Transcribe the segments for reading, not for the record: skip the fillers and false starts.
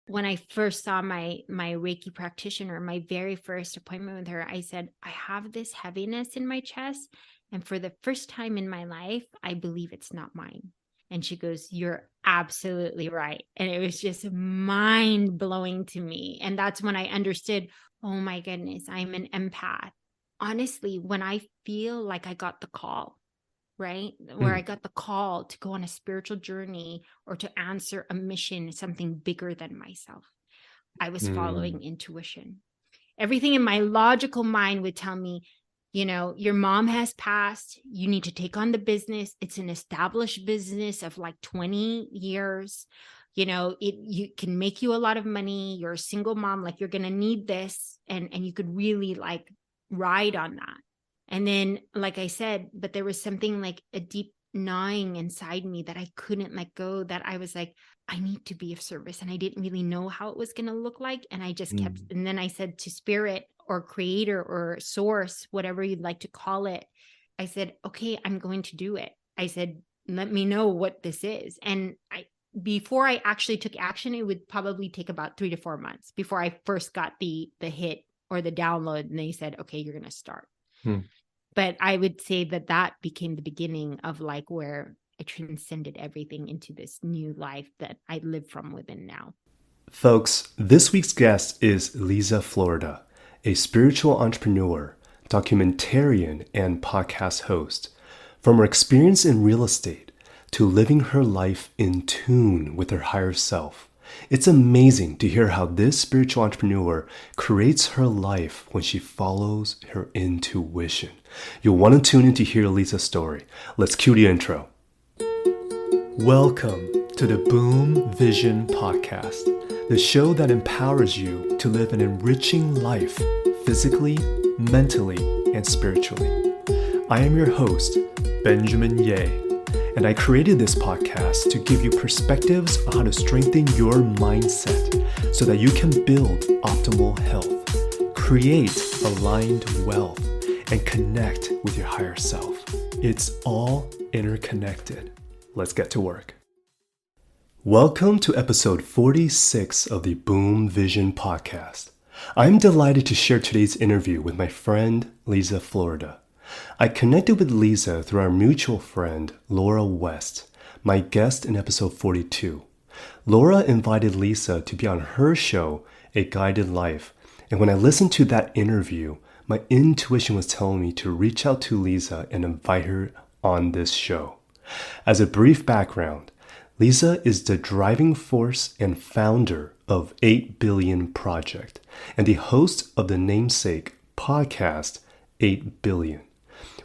When I first saw my Reiki practitioner, my very first appointment with her, I said, I have this heaviness in my chest. And for the first time in my life, I believe it's not mine. And she goes, you're absolutely right. And it was just mind blowing to me. And that's when I understood, oh my goodness, I'm an empath. Honestly, when I feel like I got the call, right? Where I got the call to go on a spiritual journey or to answer a mission, something bigger than myself, I was following intuition. Everything in my logical mind would tell me, your mom has passed. You need to take on the business. It's an established business of like 20 years. You can make you a lot of money. You're a single mom. Like you're going to need this. And you could really like ride on that. And then, like I said, but there was something like a deep gnawing inside me that I couldn't let go, that I was like, I need to be of service. And I didn't really know how it was going to look like. And I just kept, and then I said to spirit or creator or source, whatever you'd like to call it, I said, okay, I'm going to do it. I said, let me know what this is. And before I actually took action, it would probably take about 3 to 4 months before I first got the hit or the download. And they said, okay, you're going to start. But I would say that became the beginning of like where I transcended everything into this new life that I live from within now. Folks, this week's guest is Liza Florida, a spiritual entrepreneur, documentarian, and podcast host. From her experience in real estate to living her life in tune with her higher self, it's amazing to hear how this spiritual entrepreneur creates her life when she follows her intuition. You'll want to tune in to hear Liza's story. Let's cue the intro. Welcome to the Boom Vision Podcast, the show that empowers you to live an enriching life physically, mentally, and spiritually. I am your host, Benjamin Ye. And I created this podcast to give you perspectives on how to strengthen your mindset so that you can build optimal health, create aligned wealth, and connect with your higher self. It's all interconnected. Let's get to work. Welcome to episode 46 of the Boom Vision Podcast. I'm delighted to share today's interview with my friend, Liza Florida. I connected with Liza through our mutual friend, Laura West, my guest in episode 42. Laura invited Liza to be on her show, A Guided Life, and when I listened to that interview, my intuition was telling me to reach out to Liza and invite her on this show. As a brief background, Liza is the driving force and founder of 8 Billion Project and the host of the namesake podcast 8 Billion,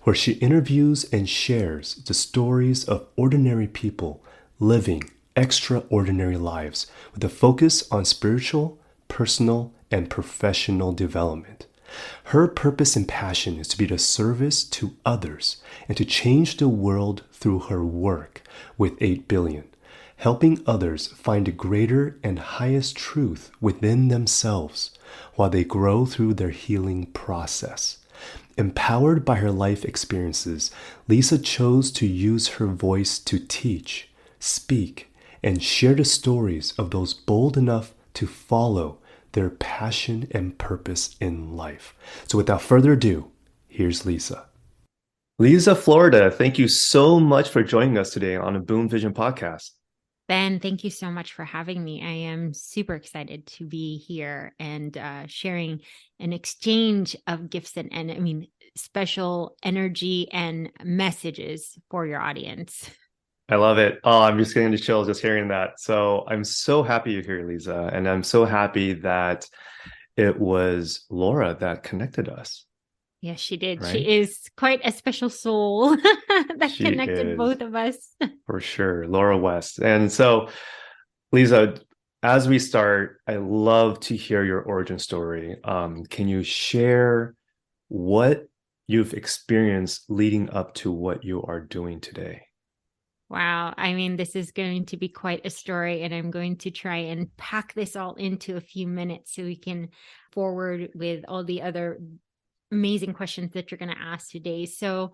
where she interviews and shares the stories of ordinary people living extraordinary lives with a focus on spiritual, personal, and professional development. Her purpose and passion is to be of service to others and to change the world through her work with 8 Billion, helping others find a greater and highest truth within themselves while they grow through their healing process. Empowered by her life experiences, Liza chose to use her voice to teach, speak, and share the stories of those bold enough to follow their passion and purpose in life. So without further ado, here's Liza. Liza Florida, thank you so much for joining us today on a Boom Vision podcast. Ben, thank you so much for having me. I am super excited to be here and sharing an exchange of gifts and I mean, special energy and messages for your audience. I love it. Oh, I'm just getting the chills just hearing that. So I'm so happy you're here, Liza. And I'm so happy that it was Laura that connected us. Yes, she did. Right? She is quite a special soul that She connected both of us. For sure, Laura West. And so, Liza, as we start, I love to hear your origin story. Can you share what you've experienced leading up to what you are doing today? Wow. I mean, this is going to be quite a story, and I'm going to try and pack this all into a few minutes so we can forward with all the other amazing questions that you're going to ask today. So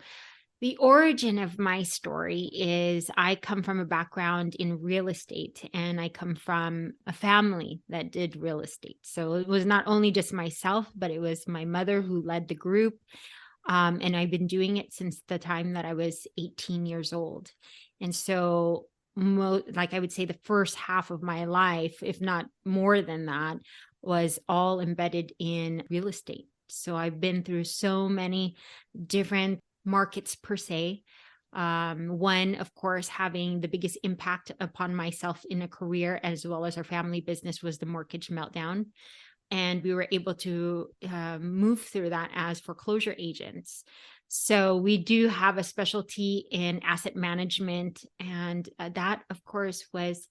The origin of my story is I come from a background in real estate, and I come from a family that did real estate. So it was not only just myself, but it was my mother who led the group. And I've been doing it since the time that I was 18 years old. And so, like I would say, the first half of my life, if not more than that, was all embedded in real estate. So I've been through so many different markets per se. One, of course, having the biggest impact upon myself in a career as well as our family business was the mortgage meltdown. And we were able to move through that as foreclosure agents. So we do have a specialty in asset management. And that, of course, was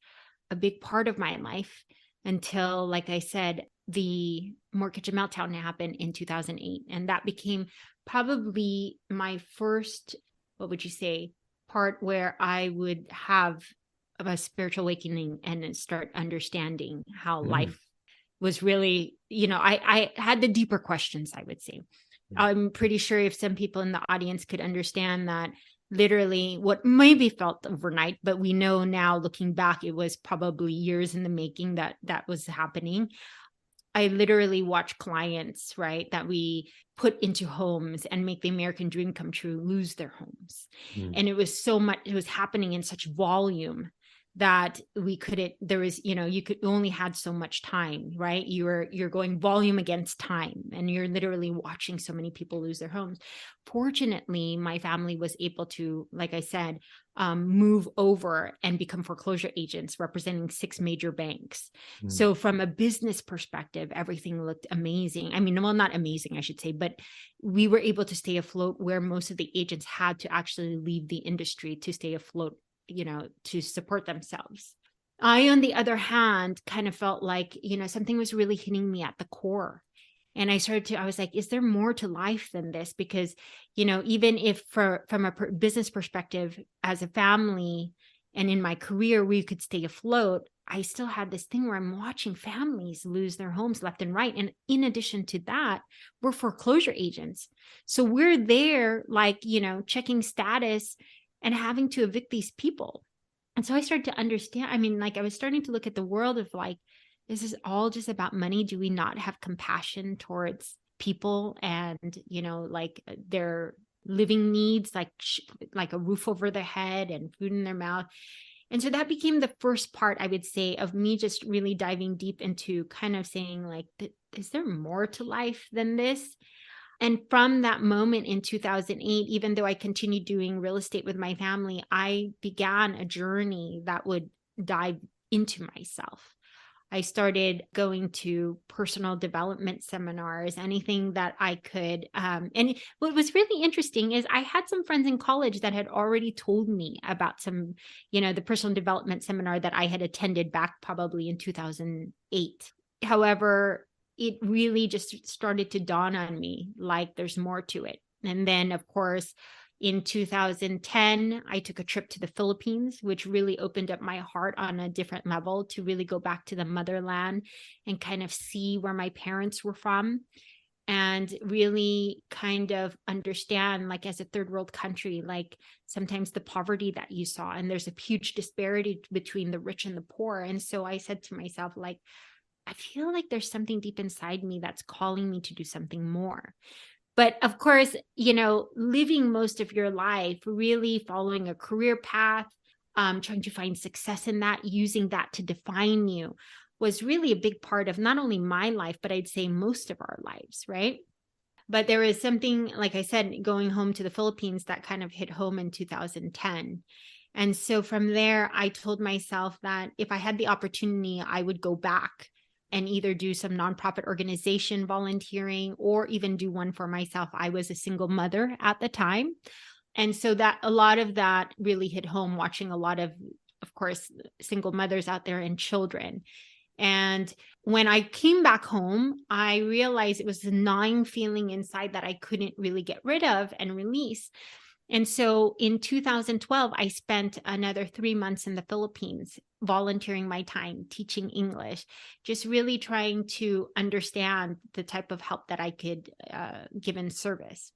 a big part of my life until, like I said, the mortgage meltdown happened in 2008. And that became probably my first, what would you say, part where I would have a spiritual awakening and then start understanding how life was really, I had the deeper questions, I would say. I'm pretty sure if some people in the audience could understand that literally what maybe felt overnight, but we know now looking back, it was probably years in the making that was happening. I literally watch clients, right, that we put into homes and make the American dream come true, lose their homes. And it was so much, it was happening in such volume that we couldn't, there was, you could only had so much time, right? You're going volume against time, and you're literally watching so many people lose their homes. Fortunately, my family was able to, like I said, move over and become foreclosure agents representing 6 major banks. So from a business perspective, everything looked amazing. I mean, well, not amazing, I should say, but we were able to stay afloat where most of the agents had to actually leave the industry to stay afloat, to support themselves. I, on the other hand, kind of felt like, something was really hitting me at the core. And I was like, is there more to life than this? Because, even if from a business perspective, as a family and in my career, we could stay afloat, I still had this thing where I'm watching families lose their homes left and right. And in addition to that, we're foreclosure agents. So we're there, like, checking status and having to evict these people. And so I started to understand, I mean, like I was starting to look at the world of like, this is all just about money. Do we not have compassion towards people and, like their living needs, like a roof over their head and food in their mouth? And so that became the first part, I would say, of me just really diving deep into kind of saying like, is there more to life than this? And from that moment in 2008, even though I continued doing real estate with my family, I began a journey that would dive into myself. I started going to personal development seminars, anything that I could. And what was really interesting is I had some friends in college that had already told me about some, the personal development seminar that I had attended back probably in 2008. However, it really just started to dawn on me like there's more to it. And then, of course, in 2010, I took a trip to the Philippines, which really opened up my heart on a different level to really go back to the motherland and kind of see where my parents were from and really kind of understand, like as a third world country, like sometimes the poverty that you saw, and there's a huge disparity between the rich and the poor. And so I said to myself, like, I feel like there's something deep inside me that's calling me to do something more. But of course, living most of your life, really following a career path, trying to find success in that, using that to define you was really a big part of not only my life, but I'd say most of our lives, right? But there was something, like I said, going home to the Philippines that kind of hit home in 2010. And so from there, I told myself that if I had the opportunity, I would go back and either do some nonprofit organization volunteering or even do one for myself. I was a single mother at the time. And so that a lot of that really hit home, watching a lot of course, single mothers out there and children. And when I came back home, I realized it was a gnawing feeling inside that I couldn't really get rid of and release. And so in 2012, I spent another 3 months in the Philippines, volunteering my time, teaching English, just really trying to understand the type of help that I could give in service.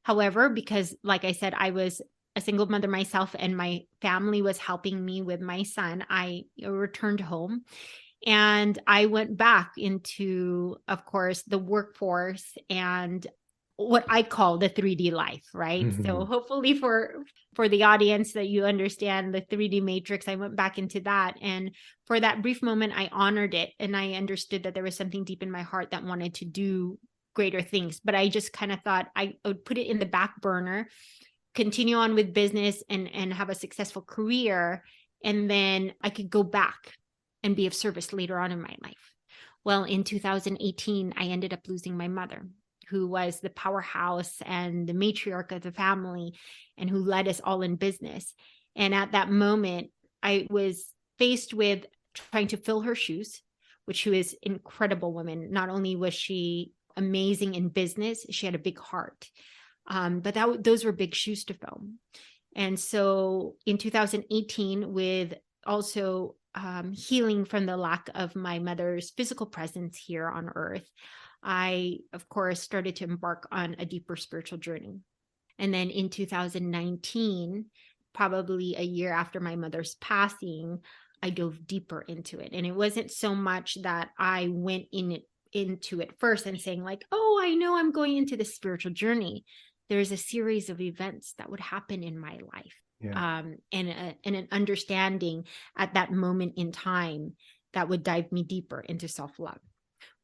However, because like I said, I was a single mother myself and my family was helping me with my son, I returned home and I went back into, of course, the workforce and what I call the 3D life, right? So Mhm. hopefully for the audience that you understand the 3D matrix, I went back into that, and for that brief moment I honored it and I understood that there was something deep in my heart that wanted to do greater things, but I just kind of thought I would put it in the back burner, continue on with business and have a successful career, and then I could go back and be of service later on in my life. Well, in 2018, I ended up losing my mother, who was the powerhouse and the matriarch of the family and who led us all in business. And at that moment, I was faced with trying to fill her shoes, which she was an incredible woman. Not only was she amazing in business, she had a big heart. But those were big shoes to fill. And so in 2018, with also healing from the lack of my mother's physical presence here on earth, I, of course, started to embark on a deeper spiritual journey. And then in 2019, probably a year after my mother's passing, I dove deeper into it. And it wasn't so much that I went into it first and saying like, oh, I know I'm going into the spiritual journey. There's a series of events that would happen in my life, Yeah. and an understanding at that moment in time that would dive me deeper into self-love.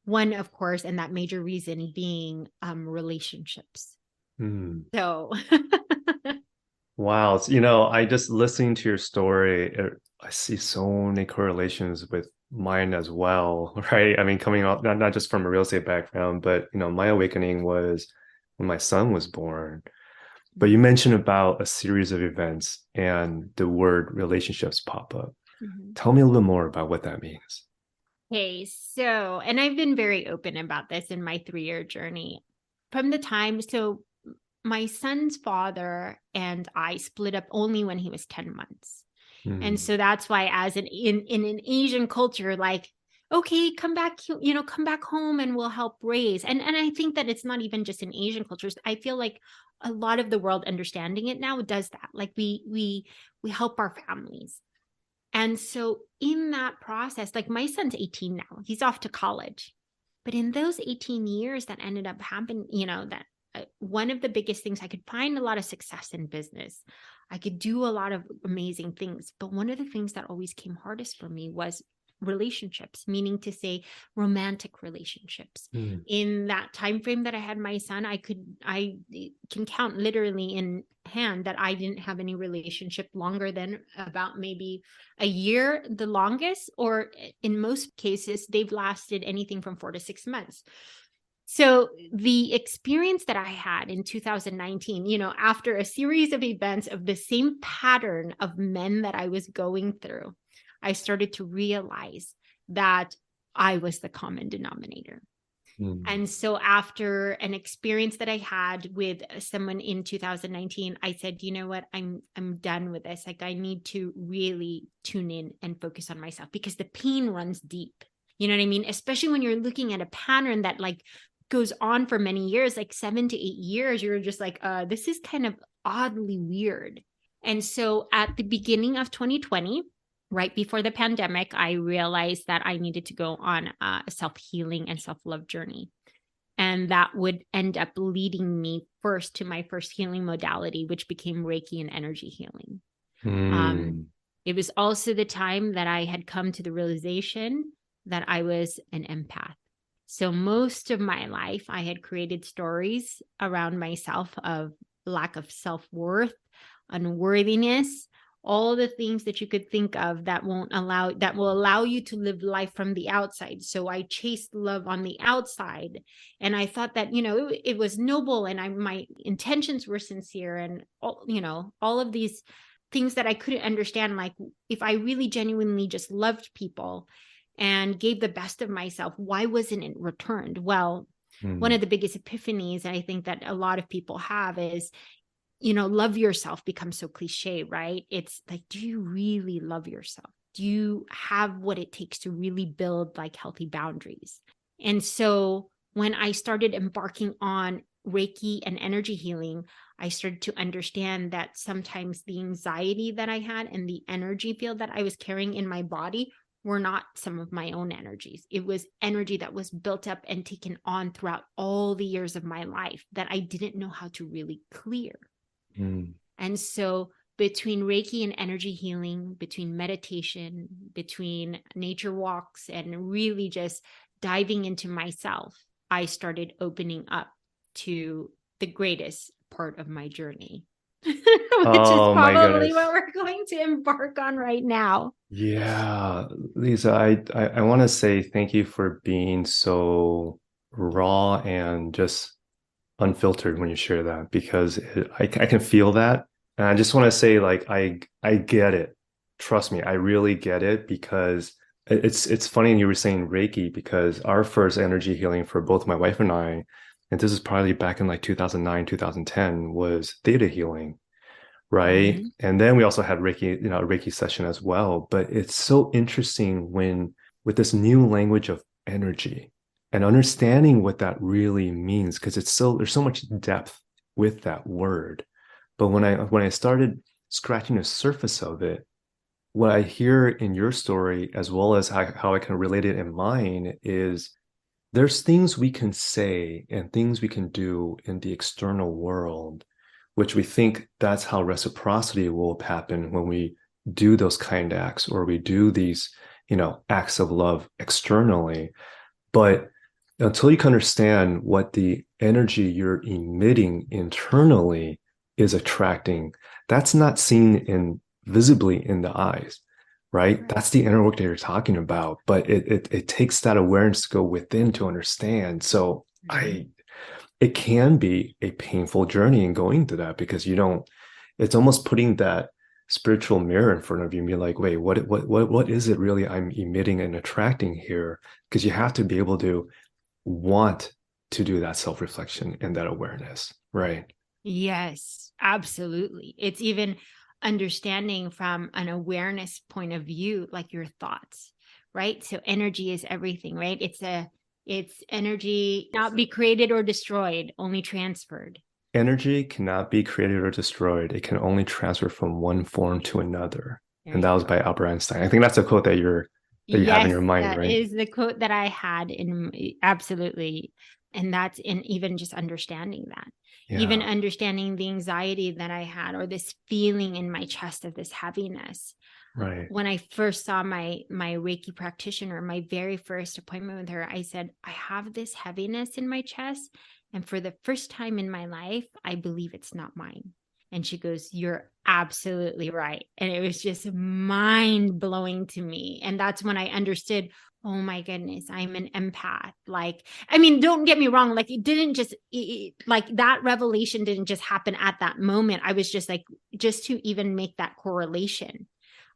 One, of course, and that major reason being relationships. Mm. So Wow. I just listening to your story, I see so many correlations with mine as well, right? I mean, coming out not just from a real estate background, but my awakening was when my son was born. But you mentioned about a series of events and the word relationships pop up. Mhm. Tell me a little more about what that means. Okay, so, and I've been very open about this in my 3-year journey. From the time, so my son's father and I split up only when he was 10 months. And Mm. so that's why, as in an Asian culture, like, okay, come back, come back home and we'll help raise. And I think that it's not even just in Asian cultures. I feel like a lot of the world understanding it now does that. Like we help our families. And so in that process, like my son's 18 now, he's off to college. But in those 18 years that ended up happening, that one of the biggest things, I could find a lot of success in business. I could do a lot of amazing things. But one of the things that always came hardest for me was relationships, meaning to say romantic relationships. Mm. In that time frame that I had my son, I can count literally in hand that I didn't have any relationship longer than about maybe a year, the longest, or in most cases, they've lasted anything from 4 to 6 months. So the experience that I had in 2019, after a series of events of the same pattern of men that I was going through, I started to realize that I was the common denominator. Mm. And so after an experience that I had with someone in 2019, I said, you know what, I'm done with this. Like I need to really tune in and focus on myself because the pain runs deep. You know what I mean? Especially when you're looking at a pattern that like goes on for many years, like 7 to 8 years, you're just like, this is kind of oddly weird. And so at the beginning of 2020, right before the pandemic, I realized that I needed to go on a self-healing and self-love journey. And that would end up leading me first to my first healing modality, which became Reiki and energy healing. Mm. It was also the time that I had come to the realization that I was an empath. So most of my life, I had created stories around myself of lack of self-worth, unworthiness, all the things that you could think of that will allow you to live life from the outside. So I chased love on the outside, and I thought that it was noble, and my intentions were sincere, and all of these things that I couldn't understand. Like if I really genuinely just loved people and gave the best of myself, why wasn't it returned? Well, one Mm. of the biggest epiphanies I think that a lot of people have is, love yourself becomes so cliche, right? It's like, do you really love yourself? Do you have what it takes to really build like healthy boundaries? And so when I started embarking on Reiki and energy healing, I started to understand that sometimes the anxiety that I had and the energy field that I was carrying in my body were not some of my own energies. It was energy that was built up and taken on throughout all the years of my life that I didn't know how to really clear. Mm. And so between Reiki and energy healing, between meditation, between nature walks, and really just diving into myself, I started opening up to the greatest part of my journey, which is Oh my probably what goodness. we're going to embark on right now. Yeah, Lisa, I want to say thank you for being so raw and just unfiltered when you share that because I can feel that. And I just want to say, like, I get it. Trust me, I really get it because it's funny you were saying Reiki because our first energy healing for both my wife and I, and this is probably back in like 2009, 2010, was theta healing, right? Mhm. And then we also had Reiki, a Reiki session as well. But it's so interesting when with this new language of energy and understanding what that really means, because there's so much depth with that word. But when I started scratching the surface of it, what I hear in your story, as well as how I can relate it in mine, is there's things we can say and things we can do in the external world, which we think that's how reciprocity will happen when we do those kind acts or we do these, acts of love externally. But until you can understand what the energy you're emitting internally is attracting, that's not seen in visibly in the eyes, right? Right. That's the inner work that you're talking about. But it takes that awareness to go within to understand. So Mhm. it can be a painful journey in going through that because you don't, it's almost putting that spiritual mirror in front of you and be like, wait, what is it really I'm emitting and attracting here? Because you have to be able to want to do that self-reflection and that awareness, right? Yes, absolutely. It's even understanding from an awareness point of view, like your thoughts, right? So energy is everything, right? It's energy not be created or destroyed, only transferred. Energy cannot be created or destroyed. It can only transfer from one form to another. There And that you was go. by Albert Einstein. I think that's a quote that you have in Yes, your mind, that right? is the quote that I had absolutely. And that's in even just understanding that, even Yeah, understanding the anxiety that I had or this feeling in my chest of this heaviness. right. When I first saw my Reiki practitioner, my very first appointment with her, I said, I have this heaviness in my chest. And for the first time in my life, I believe it's not mine. And she goes, you're absolutely right. And it was just mind blowing to me. And that's when I understood, oh my goodness, I'm an empath. Like, I mean, don't get me wrong. Like, it didn't just, like, that revelation didn't just happen at that moment. I was just like, just to even make that correlation,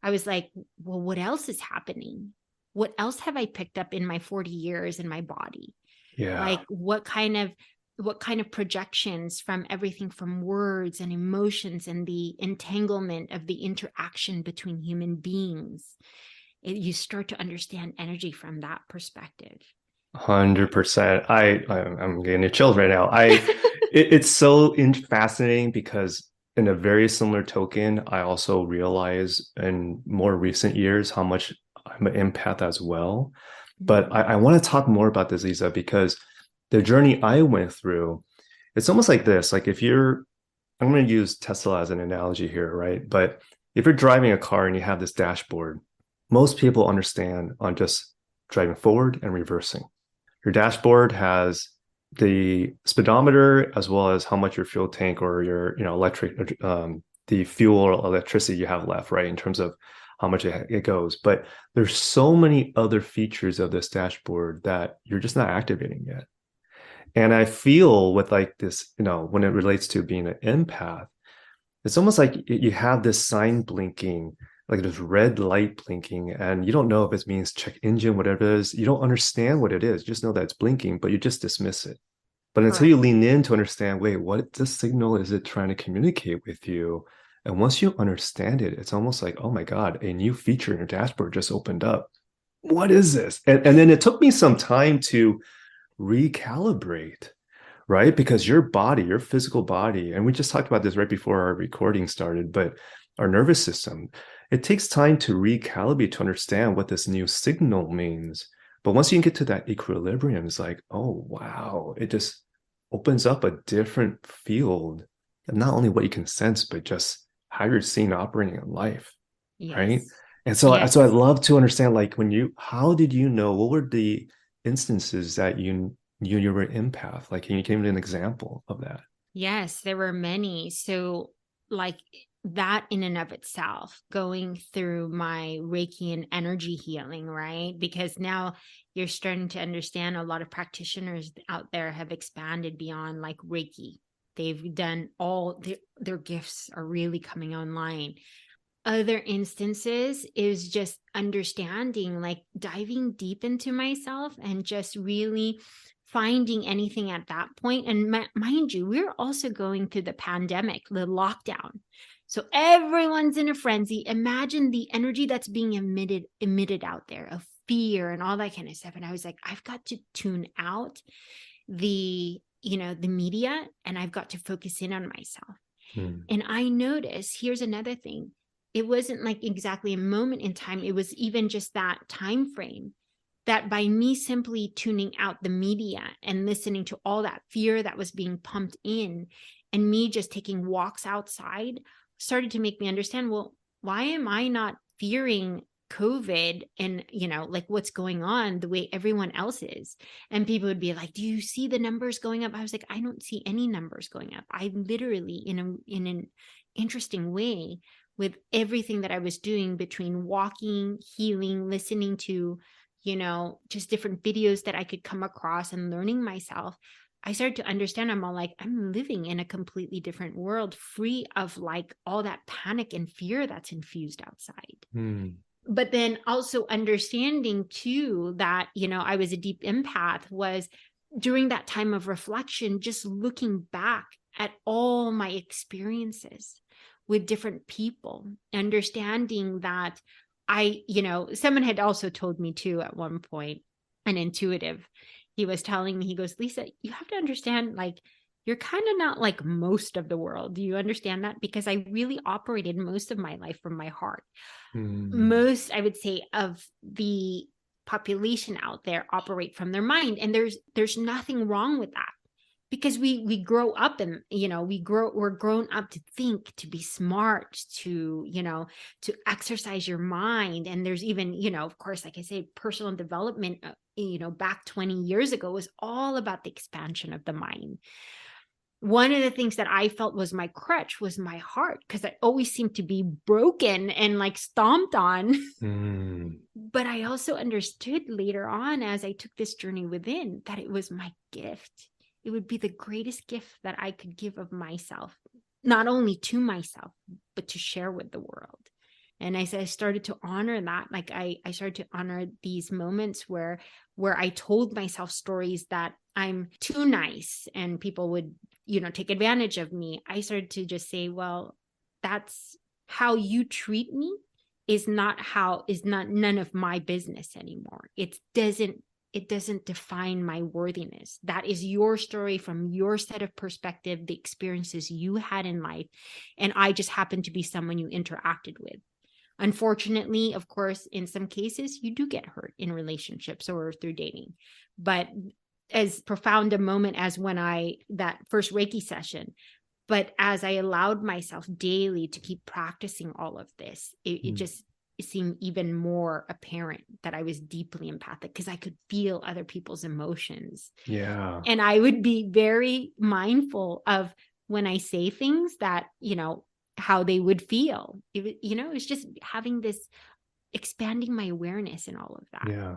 I was like, well, what else is happening? What else have I picked up in my 40 years in my body? Yeah. Like what kind of projections from everything from words and emotions and the entanglement of the interaction between human beings. You start to understand energy from that perspective. 100%. I'm getting chills right now. It's so fascinating because in a very similar token, I also realize in more recent years how much I'm an empath as well. But Mhm. I want to talk more about this, Lisa, because the journey I went through, it's almost like this. Like if you're, I'm going to use Tesla as an analogy here, right? But if you're driving a car and you have this dashboard, most people understand on just driving forward and reversing. Your dashboard has the speedometer as well as how much your fuel tank or your electric the fuel or electricity you have left, right, in terms of how much it goes. But there's so many other features of this dashboard that you're just not activating yet. And I feel with like this, when it relates to being an empath, it's almost like you have this sign blinking, like this red light blinking, and you don't know if it means check engine, whatever it is. You don't understand what it is. You just know that it's blinking, but you just dismiss it. But until you Correct. lean in to understand, wait, what the signal is it trying to communicate with you? And once you understand it, it's almost like, oh my God, a new feature in your dashboard just opened up. What is this? And then it took me some time to recalibrate, right? Because your body, your physical body, and we just talked about this right before our recording started, but our nervous system, it takes time to recalibrate to understand what this new signal means. But once you get to that equilibrium, it's like, oh, wow, it just opens up a different field of not only what you can sense, but just how you're seen operating in life, right? Yes. And so I'd Yes. love to understand, like, how did you know, what were the instances that you were an empath? Like, can you give me an example of that? Yes, there were many. So, like that in and of itself, going through my Reiki and energy healing, right? Because now you're starting to understand a lot of practitioners out there have expanded beyond like Reiki. They've done all their gifts are really coming online. Other instances is just understanding, like diving deep into myself and just really finding anything at that point. And mind you, we're also going through the pandemic, the lockdown. So everyone's in a frenzy. Imagine the energy that's being emitted out there of fear and all that kind of stuff. And I was like, I've got to tune out the media, and I've got to focus in on myself. Hmm. And I noticed, here's another thing. It wasn't like exactly a moment in time. It was even just that time frame that by me simply tuning out the media and listening to all that fear that was being pumped in, and me just taking walks outside started to make me understand, well, why am I not fearing COVID and, like what's going on the way everyone else is? And people would be like, do you see the numbers going up? I was like, I don't see any numbers going up. I literally, in an interesting way, with everything that I was doing between walking, healing, listening to, just different videos that I could come across and learning myself, I started to understand, I'm all like, I'm living in a completely different world, free of like all that panic and fear that's infused outside. Hmm. But then also understanding too that, I was a deep empath, was during that time of reflection, just looking back at all my experiences with different people, understanding that someone had also told me too at one point, an intuitive, he was telling me, he goes, Lisa, you have to understand, like, you're kind of not like most of the world. Do you understand that? Because I really operated most of my life from my heart. Hmm. Most, I would say, of the population out there operate from their mind. And there's nothing wrong with that, because we grow up and we're grown up to think, to be smart, to exercise your mind. And there's even, of course, like I say, personal development, back 20 years ago was all about the expansion of the mind. One of the things that I felt was my crutch was my heart, because I always seemed to be broken and like stomped on. Hmm. But I also understood later on, as I took this journey within, that it was my gift. It would be the greatest gift that I could give of myself, not only to myself, but to share with the world. And I said, I started to honor that. Like I started to honor these moments where I told myself stories that I'm too nice and people would, take advantage of me. I started to just say, well, that's how you treat me is not none of my business anymore. It doesn't define my worthiness. That is your story from your set of perspective, the experiences you had in life. And I just happen to be someone you interacted with. Unfortunately, of course, in some cases, you do get hurt in relationships or through dating. But as profound a moment as that first Reiki session, but as I allowed myself daily to keep practicing all of this, it Hmm. just seemed even more apparent that I was deeply empathic, because I could feel other people's emotions. Yeah. And I would be very mindful of when I say things that, how they would feel. It's just having this, expanding my awareness and all of that. Yeah.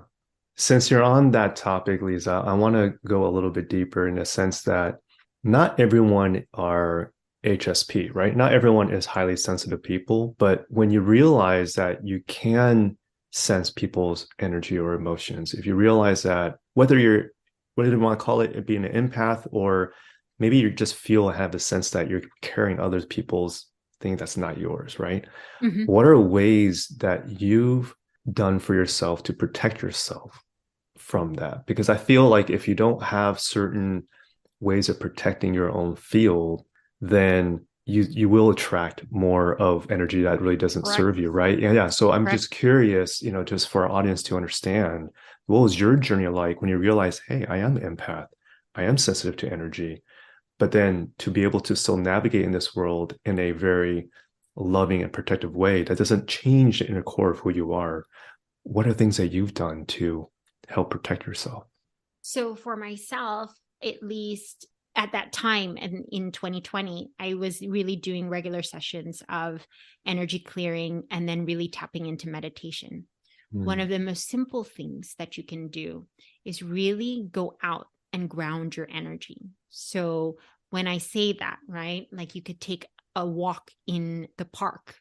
Since you're on that topic, Lisa, I want to go a little bit deeper in the sense that not everyone are HSP, right? Not everyone is highly sensitive people, but when you realize that you can sense people's energy or emotions, if you realize that whether you want to call it being an empath, or maybe you just feel have a sense that you're carrying other people's thing that's not yours, right? Mm-hmm. What are ways that you've done for yourself to protect yourself from that? Because I feel like if you don't have certain ways of protecting your own field, then you will attract more of energy that really doesn't Correct. serve you, right? Yeah. So I'm Correct. just curious, just for our audience to understand, what was your journey like when you realized, hey, I am an empath, I am sensitive to energy, but then to be able to still navigate in this world in a very loving and protective way that doesn't change the inner core of who you are. What are things that you've done to help protect yourself? So for myself, at least at that time and in 2020, I was really doing regular sessions of energy clearing and then really tapping into meditation. One of Mm. the most simple things that you can do is really go out and ground your energy. So when I say that, right, like you could take a walk in the park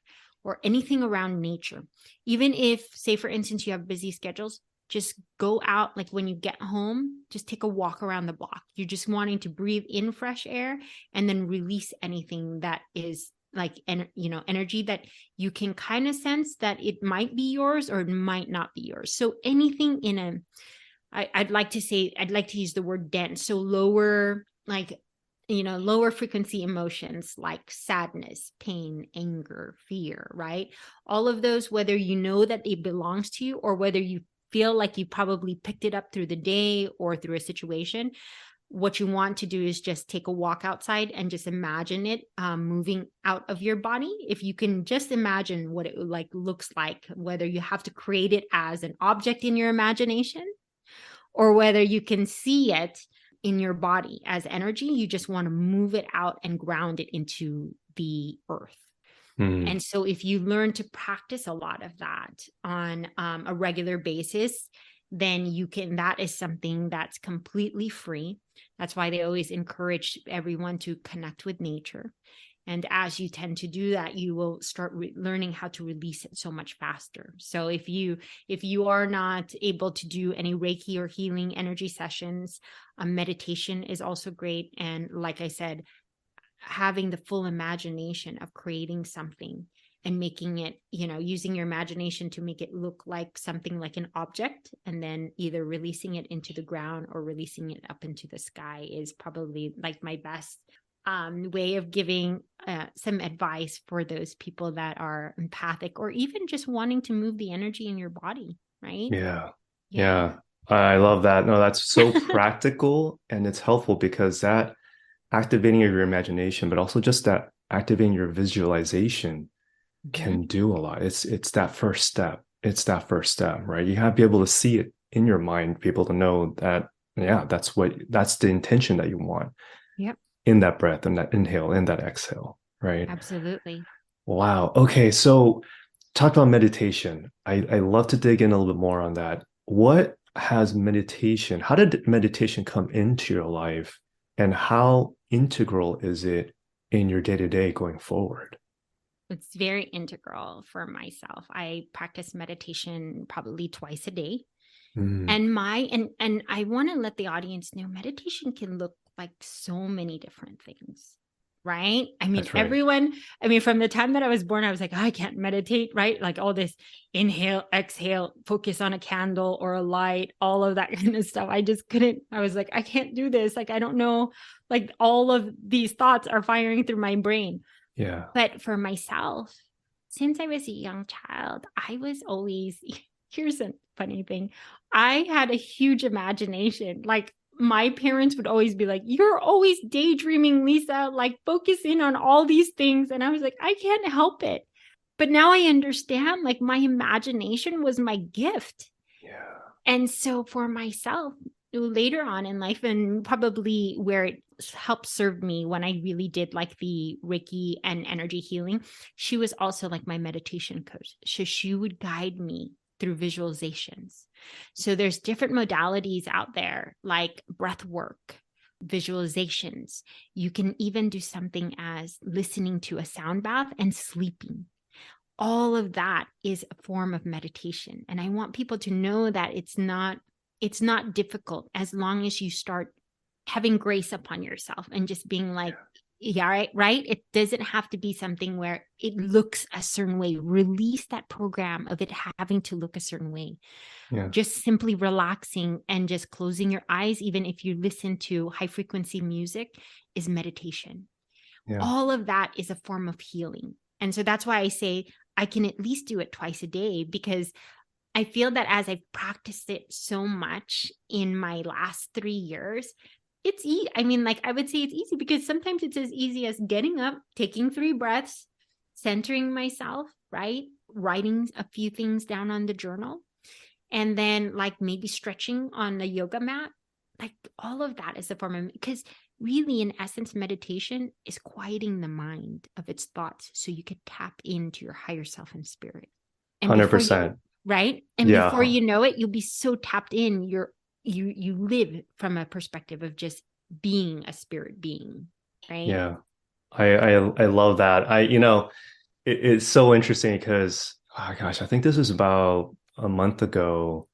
or anything around nature. Even if, say, for instance, you have busy schedules, just go out. Like when you get home, just take a walk around the block. You're just wanting to breathe in fresh air and then release anything that is like, energy that you can kind of sense that it might be yours or it might not be yours. So anything in I'd like to say, I'd like to use the word dense. So lower, like, lower frequency emotions like sadness, pain, anger, fear, right? All of those, whether you know that it belongs to you or whether you feel like you probably picked it up through the day or through a situation, what you want to do is just take a walk outside and just imagine it moving out of your body. If you can just imagine what it like looks like, whether you have to create it as an object in your imagination or whether you can see it in your body as energy, you just want to move it out and ground it into the earth. Mm. And so if you learn to practice a lot of that on a regular basis, then that is something that's completely free. That's why they always encourage everyone to connect with nature. And as you tend to do that, you will start learning how to release it so much faster. So if you are not able to do any Reiki or healing energy sessions, meditation is also great. And like I said, having the full imagination of creating something and making it, using your imagination to make it look like something like an object, and then either releasing it into the ground or releasing it up into the sky is probably like my best way of giving some advice for those people that are empathic or even just wanting to move the energy in your body, right? Yeah. Yeah. Yeah. I love that. No, that's so practical and it's helpful because that activating of your imagination, but also just that activating your visualization Mhm. can do a lot. It's that first step. It's that first step, right? You have to be able to see it in your mind, be able to know that, yeah, that's the intention that you want Yep. in that breath and that inhale and that exhale, right? Absolutely. Wow. Okay. So talk about meditation. I love to dig in a little bit more on that. How did meditation come into your life and how integral is it in your day-to-day going forward? It's very integral for myself. I practice meditation probably twice a day. Mm, And and I want to let the audience know meditation can look like so many different things. Right? I mean, that's right. from the time that I was born, I was like, oh, I can't meditate, right? Like all this inhale, exhale, focus on a candle or a light, all of that kind of stuff. I just couldn't, I was like, I can't do this. Like, I don't know. Like all of these thoughts are firing through my brain. Yeah. But for myself, since I was a young child, I was always, here's a funny thing. I had a huge imagination. Like my parents would always be like, you're always daydreaming, Lisa, like focus in on all these things. And I was like, I can't help it. But now I understand, like my imagination was my gift. Yeah. And so for myself, later on in life, and probably where it helped serve me when I really did like the Reiki and energy healing, she was also like my meditation coach. So she would guide me through visualizations. So there's different modalities out there like breath work, visualizations. You can even do something as listening to a sound bath and sleeping. All of that is a form of meditation, and I want people to know that it's not difficult as long as you start having grace upon yourself and just being like, Yeah. Yeah, right. It doesn't have to be something where it looks a certain way. Release that program of it having to look a certain way. Yeah. Just simply relaxing and just closing your eyes, even if you listen to high frequency music, is meditation. Yeah. All of that is a form of healing. And so that's why I say I can at least do it twice a day, because I feel that as I've practiced it so much in my last 3 years, it's easy. I mean, like I would say it's easy because sometimes it's as easy as getting up, taking 3 breaths, centering myself, right? Writing a few things down on the journal, and then like maybe stretching on a yoga mat. Like all of that is a form of, because really in essence, meditation is quieting the mind of its thoughts so you could tap into your higher self and spirit. And before you, 100%. right? And before Yeah. you know it, you'll be so tapped in. You live from a perspective of just being a spirit being, right? Yeah. I love that. It's so interesting because, oh gosh, I think this was about a month ago.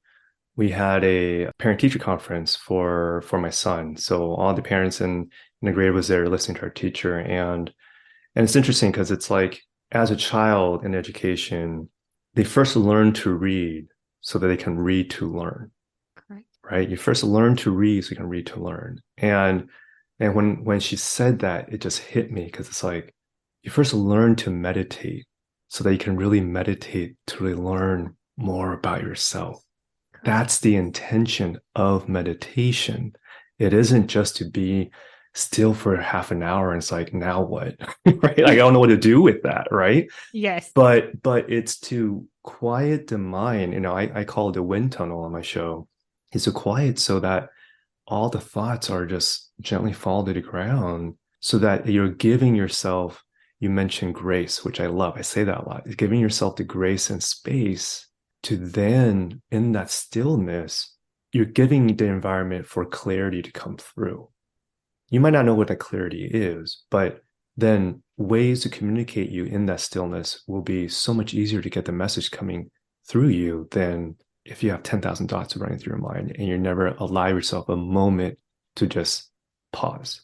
We had a parent teacher conference for my son. So all the parents in the grade was there listening to our teacher. And it's interesting because it's like as a child in education, they first learn to read so that they can read to learn, Correct. right? You first learn to read so you can read to learn. And when she said that, it just hit me because it's like you first learn to meditate so that you can really meditate to really learn more about yourself. Correct. That's the intention of meditation. It isn't just to be still for half an hour and it's like, now what? Right? Like, I don't know what to do with that, right? Yes. But it's to quiet the mind. I call it the wind tunnel on my show. It's to quiet so that all the thoughts are just gently fall to the ground so that you're giving yourself, you mentioned grace, which I love. I say that a lot. It's giving yourself the grace and space to then, in that stillness, you're giving the environment for clarity to come through. You might not know what that clarity is, but then ways to communicate you in that stillness will be so much easier to get the message coming through you than if you have 10,000 thoughts running through your mind and you never allow yourself a moment to just pause.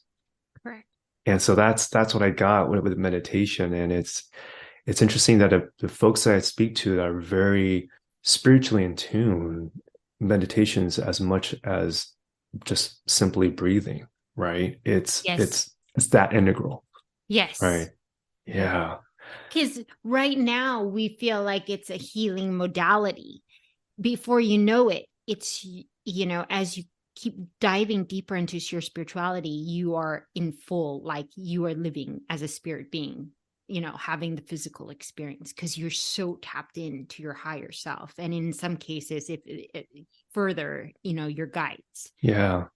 Correct. And so that's what I got with meditation. And it's interesting that the folks that I speak to that are very spiritually in tune, meditations as much as just simply breathing, right? It's Yes. it's it's that integral, Yes. right? Yeah. Because right now we feel like it's a healing modality. Before you know it, it's, as you keep diving deeper into your spirituality, you are in full, like you are living as a spirit being, having the physical experience because you're so tapped into your higher self. And in some cases, if further, your guides. Yeah.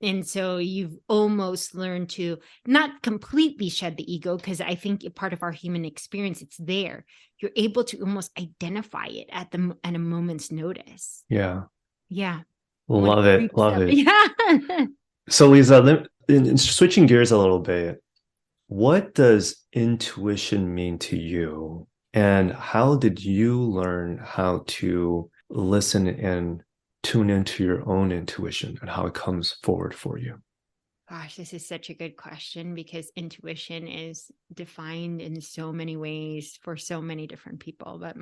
And so you've almost learned to not completely shed the ego, because I think part of our human experience, it's there. You're able to almost identify it at a moment's notice. Yeah. Yeah. When it Love it. creeps Love up. it. Yeah. So Lisa, in switching gears a little bit, what does intuition mean to you? And how did you learn how to listen and tune into your own intuition and how it comes forward for you? Gosh, this is such a good question because intuition is defined in so many ways for so many different people. But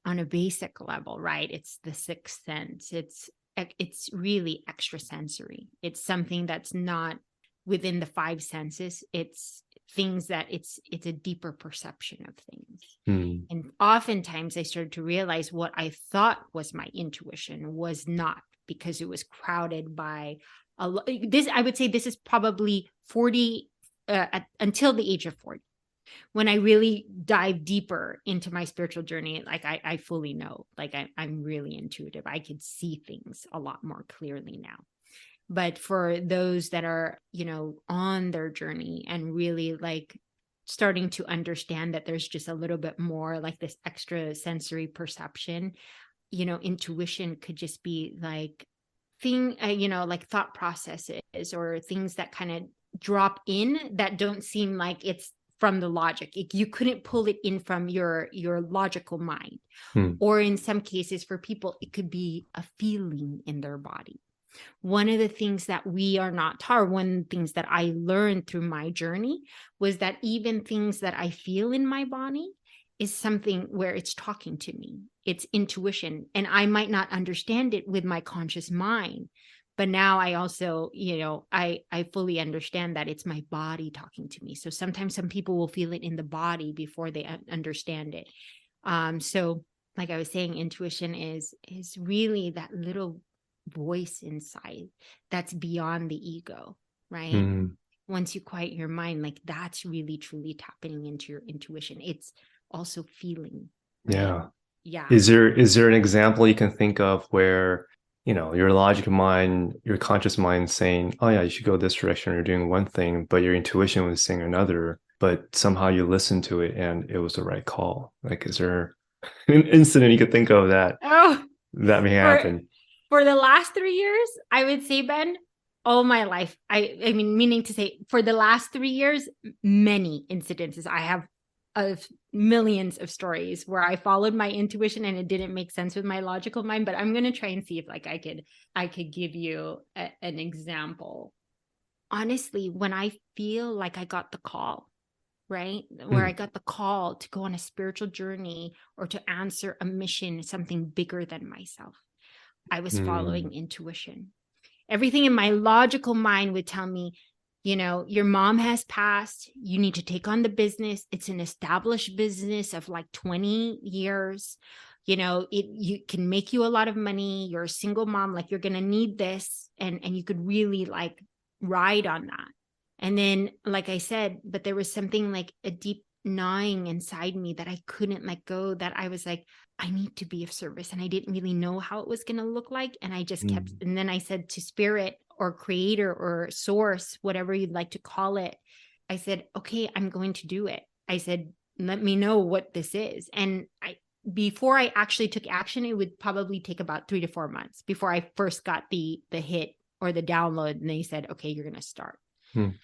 on a basic level, right? It's the sixth sense. It's really extrasensory. It's something that's not within the five senses. It's things that it's a deeper perception of things. Hmm. And oftentimes I started to realize what I thought was my intuition was not, because it was crowded by this. I would say this is probably 40 until the age of 40, when I really dive deeper into my spiritual journey. Like I fully know, like I'm really intuitive. I could see things a lot more clearly now. But for those that are, on their journey and really like starting to understand that there's just a little bit more like this extra sensory perception, intuition could just be like like thought processes or things that kind of drop in that don't seem like it's from the logic. You couldn't pull it in from your logical mind. Hmm. Or in some cases for people, it could be a feeling in their body. One of the things that we are not taught, one of the things that I learned through my journey was that even things that I feel in my body is something where it's talking to me. It's intuition. And I might not understand it with my conscious mind. But now I also, I fully understand that it's my body talking to me. So sometimes some people will feel it in the body before they understand it. So like I was saying, intuition is really that little voice inside that's beyond the ego, right? Mm, Once you quiet your mind, like that's really truly tapping into your intuition. It's also feeling, right? yeah. Yeah. Is there an example you can think of where, your logic mind, your conscious mind saying, oh yeah, you should go this direction, you're doing one thing, but your intuition was saying another, but somehow you listened to it and it was the right call? Like, is there an incident you could think of Oh, that may for happen? for the last 3 years, I would say, Ben, all my life. I mean, meaning to say, for the last 3 years, many incidences. I have of millions of stories where I followed my intuition and it didn't make sense with my logical mind. But I'm gonna try and see if like I could give you an example. Honestly, when I feel like I got the call, right? Where I Mm, got the call to go on a spiritual journey or to answer a mission, something bigger than myself, I was mm, following intuition. Everything in my logical mind would tell me, your mom has passed. You need to take on the business. It's an established business of like 20 years. You can make you a lot of money. You're a single mom, like you're going to need this. And you could really like ride on that. And then, like I said, but there was something like a deep gnawing inside me that I couldn't let go, that I was like, I need to be of service. And I didn't really know how it was going to look like. And I just kept, mm, and then I said to spirit or creator or source, whatever you'd like to call it, I said, okay, I'm going to do it. I said, let me know what this is. And before I actually took action, it would probably take about 3 to 4 months before I first got the hit or the download. And they said, okay, you're going to start. mm,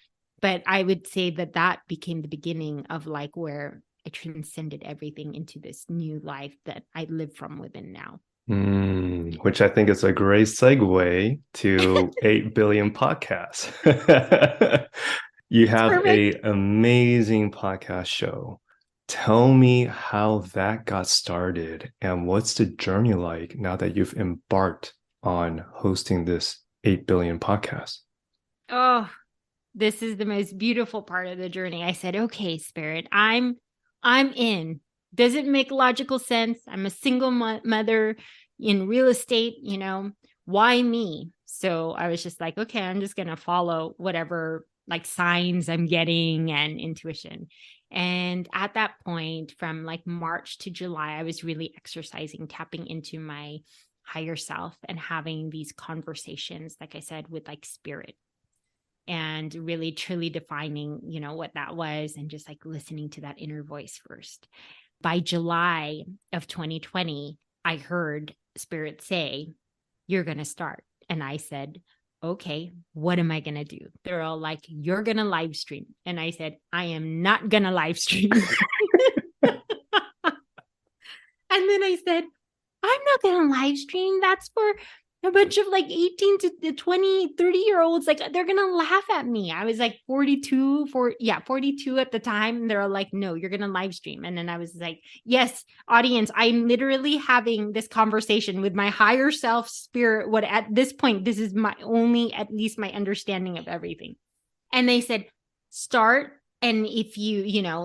But I would say that became the beginning of like where I transcended everything into this new life that I live from within now. which I think is a great segue to 8 billion podcasts. You It's have perfect. a amazing podcast show. Tell me how that got started and what's the journey like now that you've embarked on hosting this 8 billion podcast? Oh, this is the most beautiful part of the journey. I said, okay, spirit, I'm in. Does it make logical sense? I'm a single mother in real estate, why me? So I was just like, okay, I'm just going to follow whatever like signs I'm getting and intuition. And at that point, from like March to July, I was really exercising, tapping into my higher self and having these conversations, like I said, with like spirit, and really truly defining, what that was, and just like listening to that inner voice first. By July of 2020, I heard spirit say, you're going to start. And I said, okay, what am I going to do? They're all like, you're going to live stream. And I said, I am not going to live stream. And then I said, I'm not going to live stream. That's for a bunch of like 18 to 20, 30-year-olds. Like they're going to laugh at me. I was like 42 at the time. And they're like, no, you're going to live stream. And then I was like, yes, audience, I'm literally having this conversation with my higher self spirit. What at this point, this is my only, at least my understanding of everything. And they said, start. And if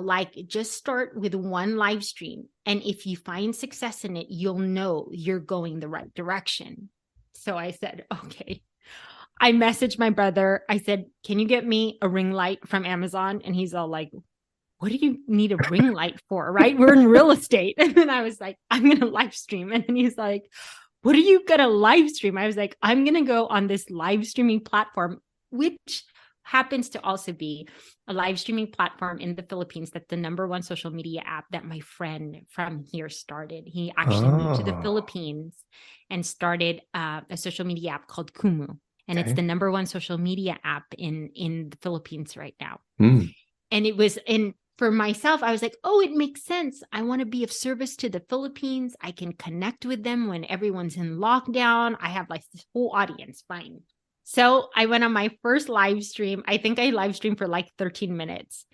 like just start with one live stream. And if you find success in it, you'll know you're going the right direction. So I said, okay. I messaged my brother. I said, can you get me a ring light from Amazon? And he's all like, what do you need a ring light for? Right? We're in real estate. And then I was like, I'm going to live stream. And then he's like, what are you going to live stream? I was like, I'm going to go on this live streaming platform, which happens to also be a live streaming platform in the Philippines. That's the number one social media app that my friend from here started. He actually moved to the Oh, Philippines and started a social media app called Kumu. And it's okay. the number one social media app in the Philippines right now. Mm, And it was in for myself, I was like, oh, it makes sense. I want to be of service to the Philippines. I can connect with them when everyone's in lockdown. I have like this whole audience. Fine. So I went on my first live stream. I think I live streamed for like 13 minutes.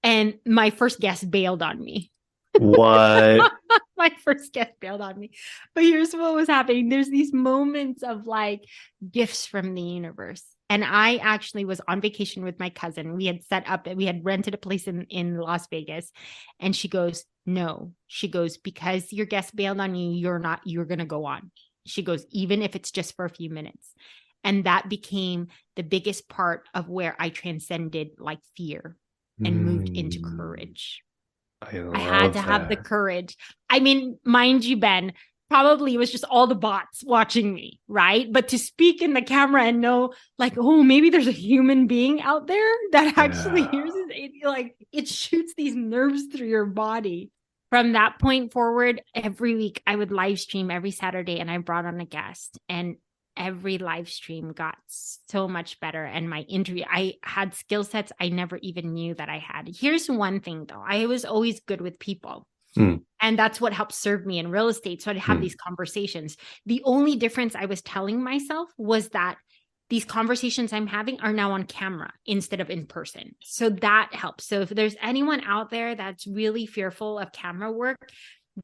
And my first guest bailed on me. What? My first guest bailed on me. But here's what was happening. There's these moments of like gifts from the universe. And I actually was on vacation with my cousin. We had set up, we had rented a place in Las Vegas. And she goes, no. She goes, because your guest bailed on you, you're going to go on. She goes, even if it's just for a few minutes. And that became the biggest part of where I transcended like fear and moved into courage. I had to have the courage. I mean, mind you, Ben, probably it was just all the bots watching me, right? But to speak in the camera and know like, oh, maybe there's a human being out there that actually hears it, like it shoots these nerves through your body. From that point forward, every week I would live stream every Saturday and I brought on a guest, and every live stream got so much better. And my interview, I had skill sets I never even knew that I had. Here's one thing though. I was always good with people. And that's what helped serve me in real estate. So I'd have these conversations. The only difference I was telling myself was that these conversations I'm having are now on camera instead of in person. So that helps. So if there's anyone out there that's really fearful of camera work,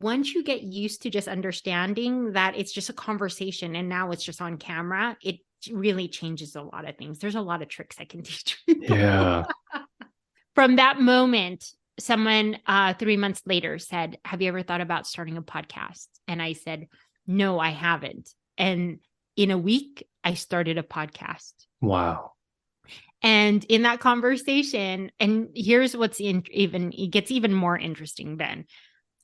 once you get used to just understanding that it's just a conversation and now it's just on camera, it really changes a lot of things. There's a lot of tricks I can teach people. Yeah. From that moment, someone 3 months later said, have you ever thought about starting a podcast? And I said, no, I haven't. And in a week, I started a podcast. Wow. And in that conversation, and here's what's it gets even more interesting, Ben.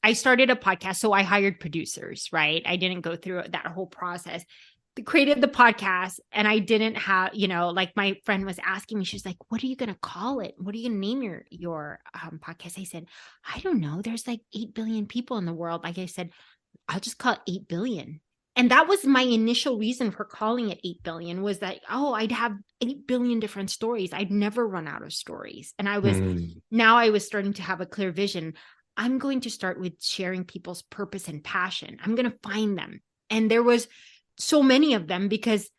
I started a podcast, so I hired producers, right? I didn't go through that whole process. Created the podcast, and I didn't have, like my friend was asking me, she's like, what are you going to call it? What are you going to name your podcast? I said, I don't know. There's like 8 billion people in the world. Like I said, I'll just call it 8 billion. And that was my initial reason for calling it 8 billion, was that, I'd have 8 billion different stories. I'd never run out of stories. And now I was starting to have a clear vision. I'm going to start with sharing people's purpose and passion. I'm going to find them. And there was so many of them because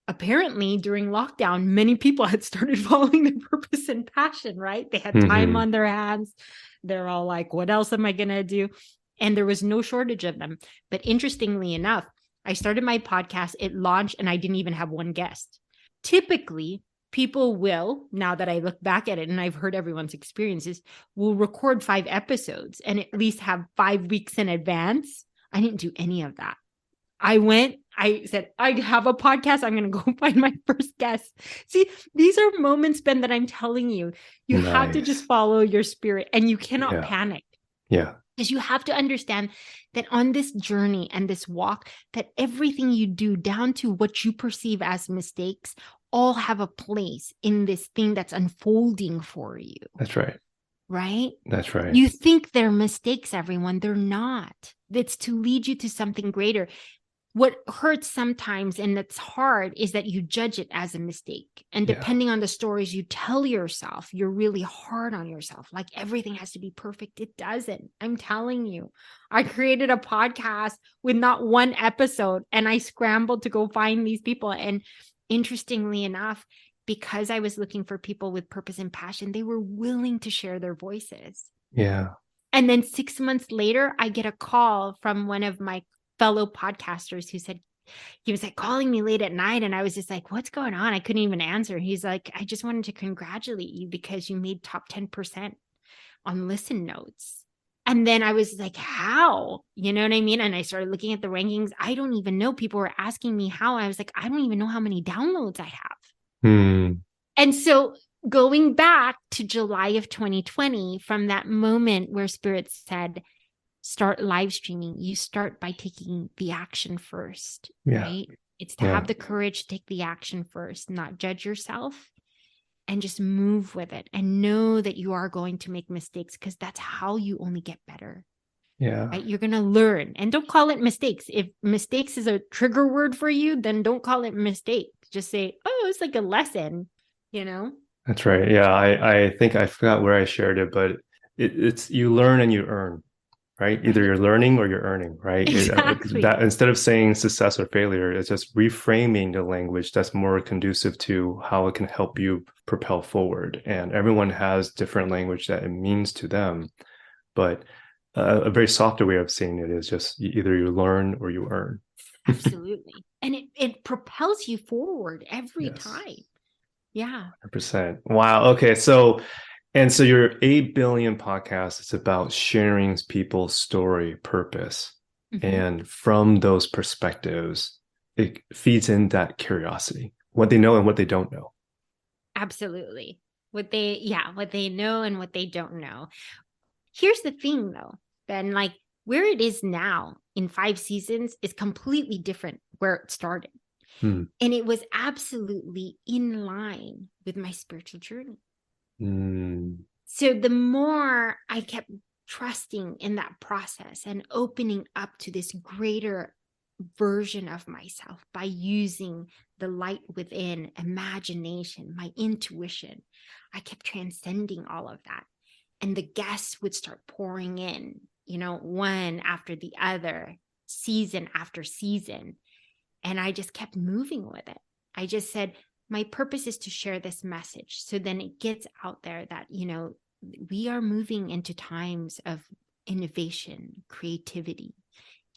apparently during lockdown, many people had started following their purpose and passion, right? They had time on their hands. They're all like, what else am I going to do? And there was no shortage of them. But interestingly enough, I started my podcast, it launched, and I didn't even have one guest. Typically, people will, now that I look back at it and I've heard everyone's experiences, will record 5 episodes and at least have 5 weeks in advance. I didn't do any of that. I said, I have a podcast. I'm going to go find my first guest. See, these are moments, Ben, that I'm telling you, you have to just follow your spirit and you cannot panic. Yeah. Because you have to understand that on this journey and this walk, that everything you do down to what you perceive as mistakes all have a place in this thing that's unfolding for you. That's right. Right? That's right. You think they're mistakes, everyone. They're not. It's to lead you to something greater. What hurts sometimes, and it's hard, is that you judge it as a mistake. And depending on the stories you tell yourself, you're really hard on yourself. Like everything has to be perfect. It doesn't. I'm telling you. I created a podcast with not one episode, and I scrambled to go find these people. And interestingly enough, because I was looking for people with purpose and passion, they were willing to share their voices. Yeah. And then 6 months later, I get a call from one of my fellow podcasters who said, he was like calling me late at night. And I was just like, what's going on? I couldn't even answer. He's like, I just wanted to congratulate you because you made top 10% on listen notes. And then I was like, how? You know what I mean? And I started looking at the rankings. I don't even know. People were asking me how. I was like, I don't even know how many downloads I have. And so going back to July of 2020, from that moment where Spirit said, start live streaming, you start by taking the action first, right? It's to have the courage to take the action first, not judge yourself, and just move with it and know that you are going to make mistakes, because that's how you only get better. Yeah. Right? You're going to learn, and don't call it mistakes. If mistakes is a trigger word for you, then don't call it mistake. Just say, oh, it's like a lesson, you know? That's right. Yeah, I think I forgot where I shared it, but it's you learn and you earn, right? Either Right. you're learning or you're earning, right? Exactly. That instead of saying success or failure, it's just reframing the language that's more conducive to how it can help you propel forward. And everyone has different language that it means to them, but a very softer way of saying it is just either you learn or you earn. Absolutely. And it propels you forward every Yes. time. Yeah. 100%. Wow. Okay. So your 8 billion podcast is about sharing people's story, purpose. Mhm. And from those perspectives, it feeds in that curiosity, what they know and what they don't know. Absolutely. What they know and what they don't know. Here's the thing though, Ben, like where it is now in 5 seasons is completely different where it started. Hmm. And it was absolutely in line with my spiritual journey. Hmm. So the more I kept trusting in that process and opening up to this greater version of myself by using the light within, imagination, my intuition, I kept transcending all of that. And the guests would start pouring in, one after the other, season after season. And I just kept moving with it. I just said, my purpose is to share this message. So then it gets out there that, we are moving into times of innovation, creativity,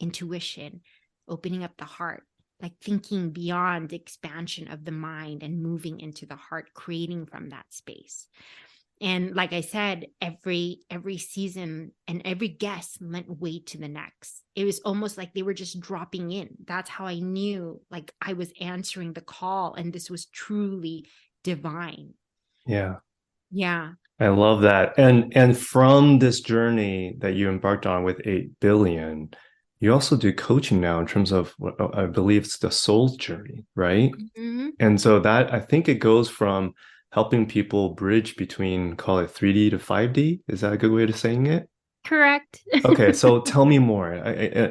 intuition, opening up the heart, like thinking beyond the expansion of the mind and moving into the heart, creating from that space. And like I said, every season and every guest lent weight to the next. It was almost like they were just dropping in. That's how I knew like I was answering the call and this was truly divine. Yeah. Yeah. I love that. And from this journey that you embarked on with 8 billion, you also do coaching now in terms of what I believe it's the soul journey, right? Mhm. And so that I think it goes from helping people bridge between, call it 3D to 5D. Is that a good way of saying it? Correct. Okay, so tell me more.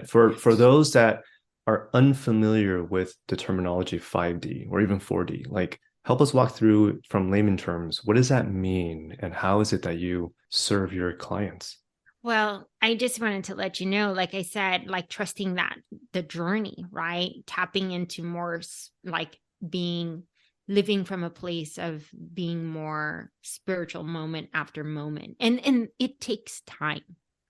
For those that are unfamiliar with the terminology 5D or even 4D, like help us walk through from layman terms, what does that mean and how is it that you serve your clients? Well, I just wanted to let you know, like I said, like trusting that the journey, right? Tapping into more like being living from a place of being more spiritual moment after moment. And it takes time.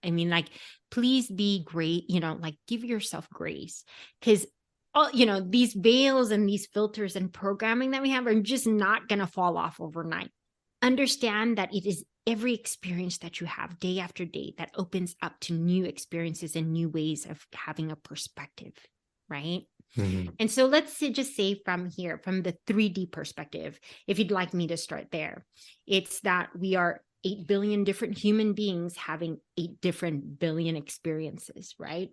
I mean, like, please be great, like give yourself grace because all, these veils and these filters and programming that we have are just not going to fall off overnight. Understand that it is every experience that you have day after day that opens up to new experiences and new ways of having a perspective, right? Mhm. And so just say from here, from the 3D perspective, if you'd like me to start there, it's that we are 8 billion different human beings having 8 different billion experiences, right?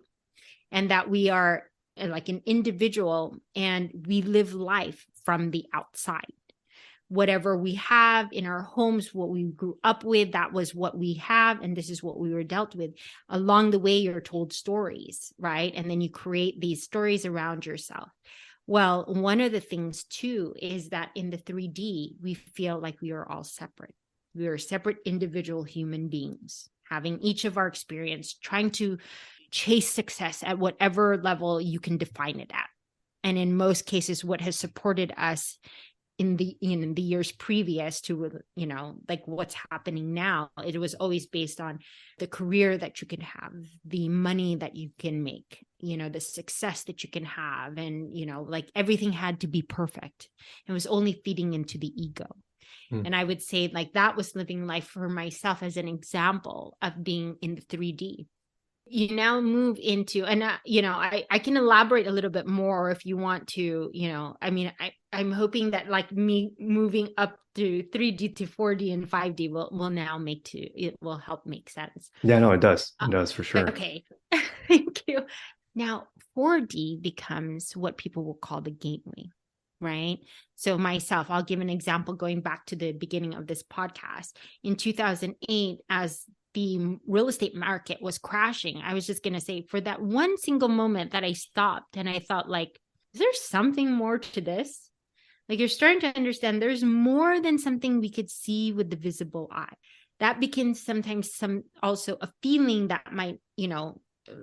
And that we are like an individual and we live life from the outside. Whatever we have in our homes, what we grew up with, that was what we have. And this is what we were dealt with. Along the way, you're told stories, right? And then you create these stories around yourself. Well, one of the things too is that in the 3D, we feel like we are all separate. We are separate individual human beings, having each of our experience, trying to chase success at whatever level you can define it at. And in most cases, what has supported us in the years previous to like what's happening now, it was always based on the career that you can have, the money that you can make, the success that you can have, and like everything had to be perfect. It was only feeding into the ego. Mm. And I would say like that was living life for myself as an example of being in the 3D. You now move into, and I can elaborate a little bit more if you want to, I mean, I'm hoping that like me moving up to 3D to 4D and 5D will now it will help make sense. Yeah, no, it does. uh, It does for sure. okay. Thank you. Now 4D becomes what people will call the gateway, right? So myself, I'll give an example going back to the beginning of this podcast. In 2008, as the real estate market was crashing, I was just going to say, for that one single moment that I stopped and I thought like, is there something more to this? Like you're starting to understand there's more than something we could see with the visible eye. That becomes sometimes also a feeling that might,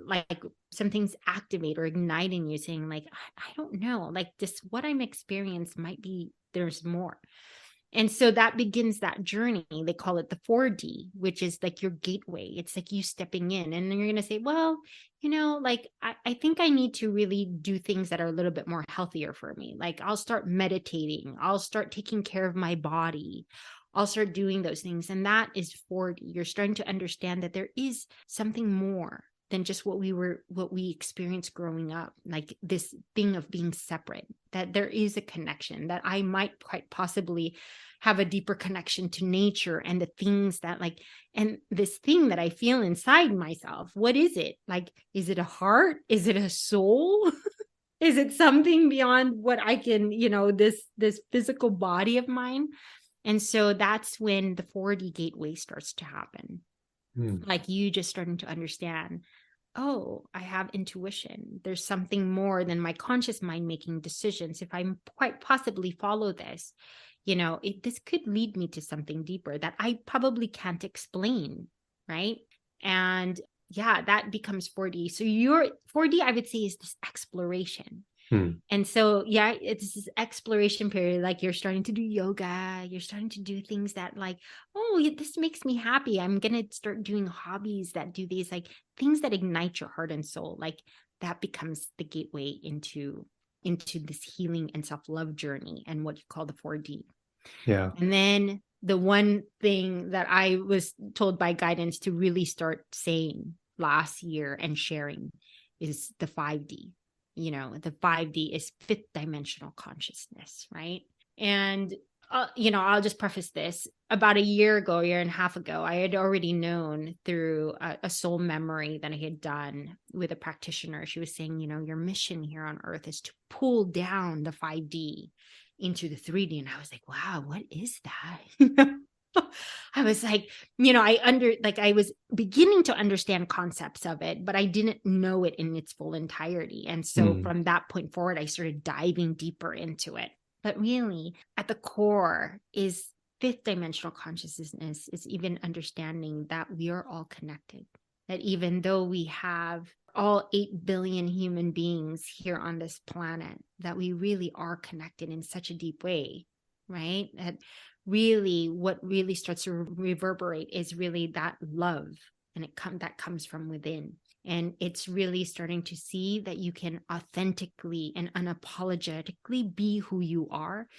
like something's activate or ignite in you saying like, I don't know, like this, what I'm experiencing might be, there's more. And so that begins that journey. They call it the 4D, which is like your gateway. It's like you stepping in and then you're going to say, well, like I think I need to really do things that are a little bit more healthier for me. Like I'll start meditating. I'll start taking care of my body. I'll start doing those things. And that is 4D. You're starting to understand that there is something more than just what we experienced growing up, like this thing of being separate, that there is a connection, that I might quite possibly have a deeper connection to nature and the things that like, and this thing that I feel inside myself. What is it? Like, is it a heart? Is it a soul? Is it something beyond what I can, this physical body of mine? And so that's when the 4D gateway starts to happen. Like you just starting to understand, oh, I have intuition. There's something more than my conscious mind making decisions. If I quite possibly follow this, this could lead me to something deeper that I probably can't explain. Right. And yeah, that becomes 4D. So your 4D, I would say, is this exploration. And so, yeah, it's this exploration period. Like you're starting to do yoga, you're starting to do things that like, oh, this makes me happy. I'm going to start doing hobbies that do these like things that ignite your heart and soul. Like that becomes the gateway into this healing and self-love journey and what you call the 4D. Yeah. And then the one thing that I was told by guidance to really start saying last year and sharing is the 5D. The 5D is fifth dimensional consciousness, right? And, I'll just preface this. About a year and a half ago, I had already known through a soul memory that I had done with a practitioner. She was saying, your mission here on earth is to pull down the 5D into the 3D. And I was like, wow, what is that? I was like, I was beginning to understand concepts of it, but I didn't know it in its full entirety. And so from that point forward, I started diving deeper into it. But really, at the core is fifth dimensional consciousness, is even understanding that we are all connected. That even though we have all 8 billion human beings here on this planet, that we really are connected in such a deep way, right? That really what really starts to reverberate is really that love, and that comes from within. And it's really starting to see that you can authentically and unapologetically be who you are,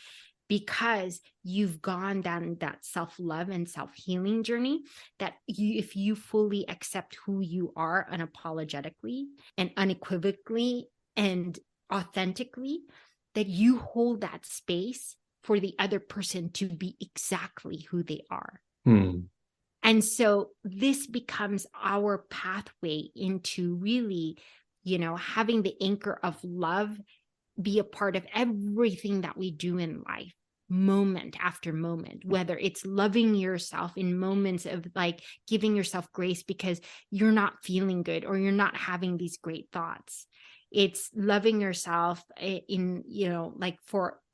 because you've gone down that self-love and self-healing journey, that if you fully accept who you are unapologetically and unequivocally and authentically, that you hold that space for the other person to be exactly who they are. And so this becomes our pathway into really, having the anchor of love be a part of everything that we do in life, moment after moment, whether it's loving yourself in moments of like giving yourself grace because you're not feeling good or you're not having these great thoughts. It's loving yourself in,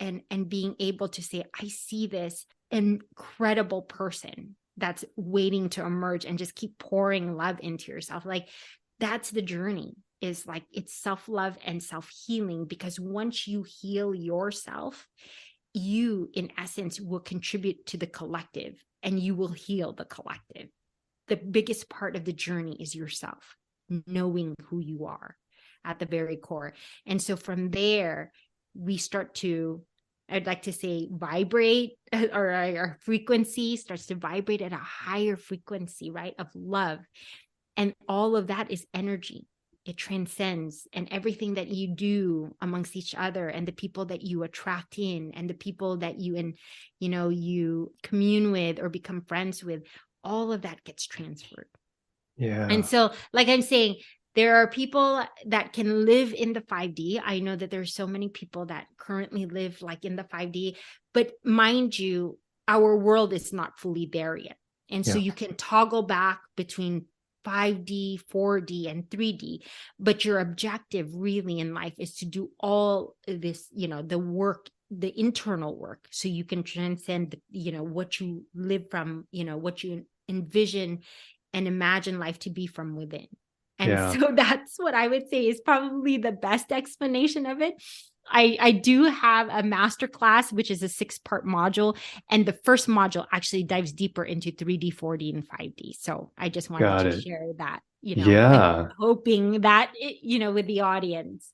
and being able to say, I see this incredible person that's waiting to emerge, and just keep pouring love into yourself. Like that's the journey, is like it's self-love and self-healing, because once you heal yourself, you in essence will contribute to the collective and you will heal the collective. The biggest part of the journey is yourself, knowing who you are at the very core. And so from there, we start to, I'd like to say, vibrate, or our frequency starts to vibrate at a higher frequency, right, of love. And all of that is energy. It transcends, and everything that you do amongst each other, and the people that you attract in, and the people that you commune with or become friends with, all of that gets transferred. Yeah. And so, like I'm saying, there are people that can live in the 5D. I know that there's so many people that currently live like in the 5D, but mind you, our world is not fully there yet. And so you can toggle back between 5D, 4D, and 3D. But your objective really in life is to do all this, the work the internal work so you can transcend, what you live from, what you envision and imagine life to be from within. And Yeah. so that's what I would say is probably the best explanation of it. I do have a master class, which is a 6-part module. And the first module actually dives deeper into 3D, 4D, and 5D. So I just wanted Got to it. share that, Yeah. hoping that, with the audience,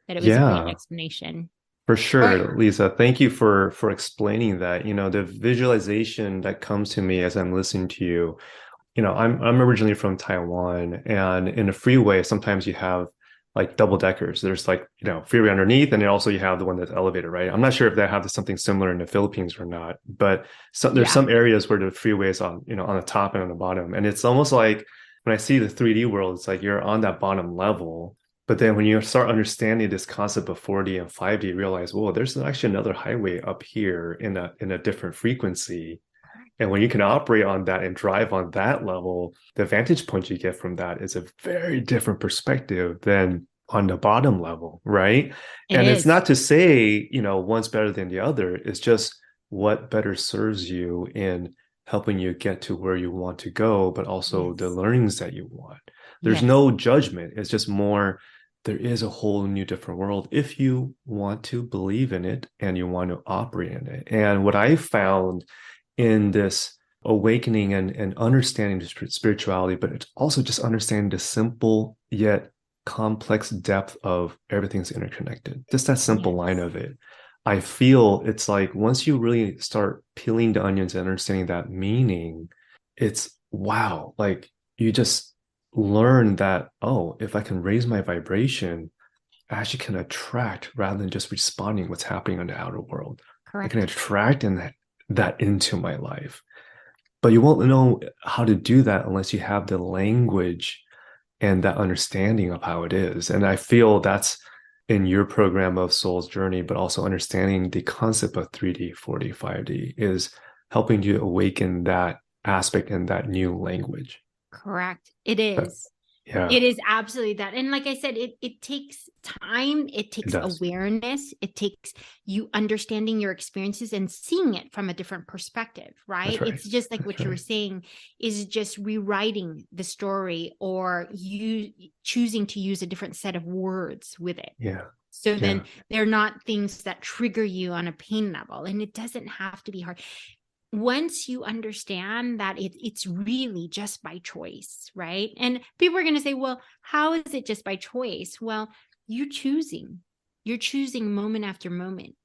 that it was a great Yeah. explanation. For Or, sure, Lisa. Thank you for explaining that. The visualization that comes to me as I'm listening to you. I'm originally from Taiwan, and in a freeway, sometimes you have like double deckers. There's like, freeway underneath, and then also you have the one that's elevated, right? I'm not sure if they have something similar in the Philippines or not, but there's yeah, some areas where the freeway is on the top and on the bottom. And it's almost like when I see the 3D world, it's like you're on that bottom level. But then when you start understanding this concept of 4D and 5D, you realize, whoa, there's actually another highway up here in a different frequency. And when you can operate on that and drive on that level, the vantage point you get from that is a very different perspective than on the bottom level, right? it And it's is. not to say, one's better than the other. It's just what better serves you in helping you get to where you want to go, but also the Yes. learnings that you want. There's Yes. no judgment. It's just more, there is a whole new different world if you want to believe in it and you want to operate in it. And what I found in this awakening and understanding spirituality, but it's also just understanding the simple yet complex depth of everything's interconnected. Just that simple line Yes. of it. I feel it's like once you really start peeling the onions and understanding that meaning, it's wow. Like you just learn that, oh, if I can raise my vibration, I actually can attract rather than just responding what's happening in the outer world. I can Correct. attract that into my life. But you won't know how to do that unless you have the language and that understanding of how it is. And I feel that's in your program of Soul's Journey, but also understanding the concept of 3D, 4D, 5D is helping you awaken that aspect in that new language. Correct. It But is. yeah, It is absolutely that. And like I said, it takes time, it it takes does. awareness, it takes you understanding your experiences and seeing it from a different perspective, That's right? right. It's just like That's what you were right. saying is just rewriting the story or you choosing to use a different set of words with it. Yeah. So then Yeah. they're not things that trigger you on a pain level. And it doesn't have to be hard once you understand that it's really just by choice, right? And people are going to say, well, how is it just by choice? Well, you're choosing moment after moment.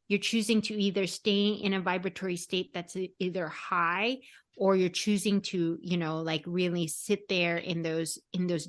You're choosing to either stay in a vibratory state that's either high, or you're choosing to, like really sit there in those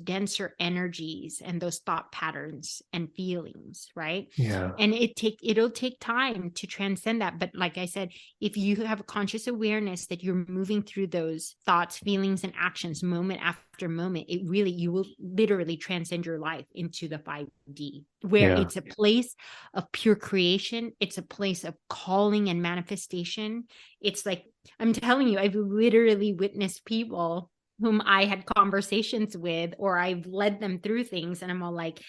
denser energies and those thought patterns and feelings, right? Yeah. And it'll take time to transcend that. But like I said, if you have a conscious awareness that you're moving through those thoughts, feelings, and actions moment after moment, you will literally transcend your life into the 5D, where Yeah. it's a place of pure creation. It's a place of calling and manifestation. It's like, I'm telling you, I've literally witnessed people whom I had conversations with, or I've led them through things, and I'm all like,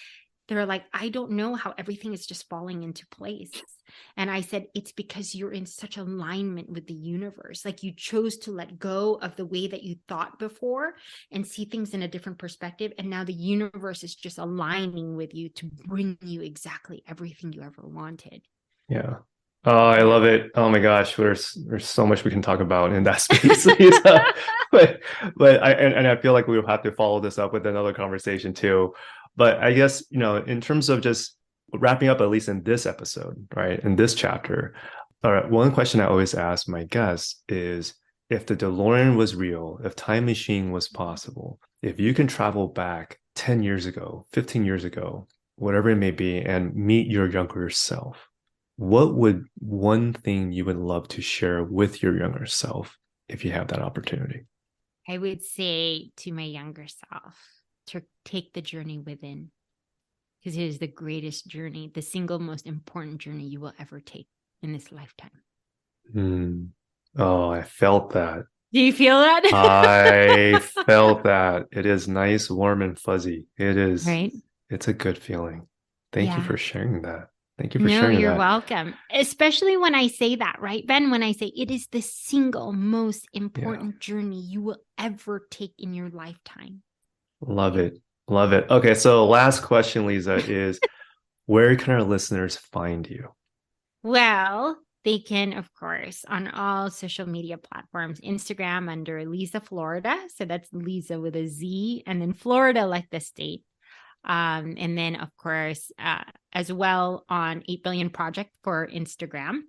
they're like, I don't know how everything is just falling into place. And I said, it's because you're in such alignment with the universe. Like you chose to let go of the way that you thought before and see things in a different perspective. And now the universe is just aligning with you to bring you exactly everything you ever wanted. Yeah. Oh, I Yeah. love it. Oh my gosh, there's so much we can talk about in that space, Lisa. But I feel like we will have to follow this up with another conversation too. But I guess, in terms of just wrapping up, at least in this episode, right? In this chapter. All right, one question I always ask my guests is if the DeLorean was real, if time machine was possible, if you can travel back 10 years ago, 15 years ago, whatever it may be, and meet your younger self, what would one thing you would love to share with your younger self if you have that opportunity? I would say to my younger self to take the journey within, because it is the greatest journey, the single most important journey you will ever take in this lifetime. Hmm. Oh, I felt that. Do you feel that? I felt that. It is nice, warm, and fuzzy. It is, Right? it's a good feeling. Thank you Yeah. for sharing that. Thank you for No, sharing you're that. welcome. Especially when I say that, right, Ben? When I say it is the single most Yeah. important journey you will ever take in your lifetime. Love it. Love it. Okay, so last question, Lisa, is where can our listeners find you? Well, they can, of course, on all social media platforms, Instagram under Liza Florida. So that's Lisa with a Z, and then Florida like the state. And then, of course, as well on 8 Billion Project for Instagram.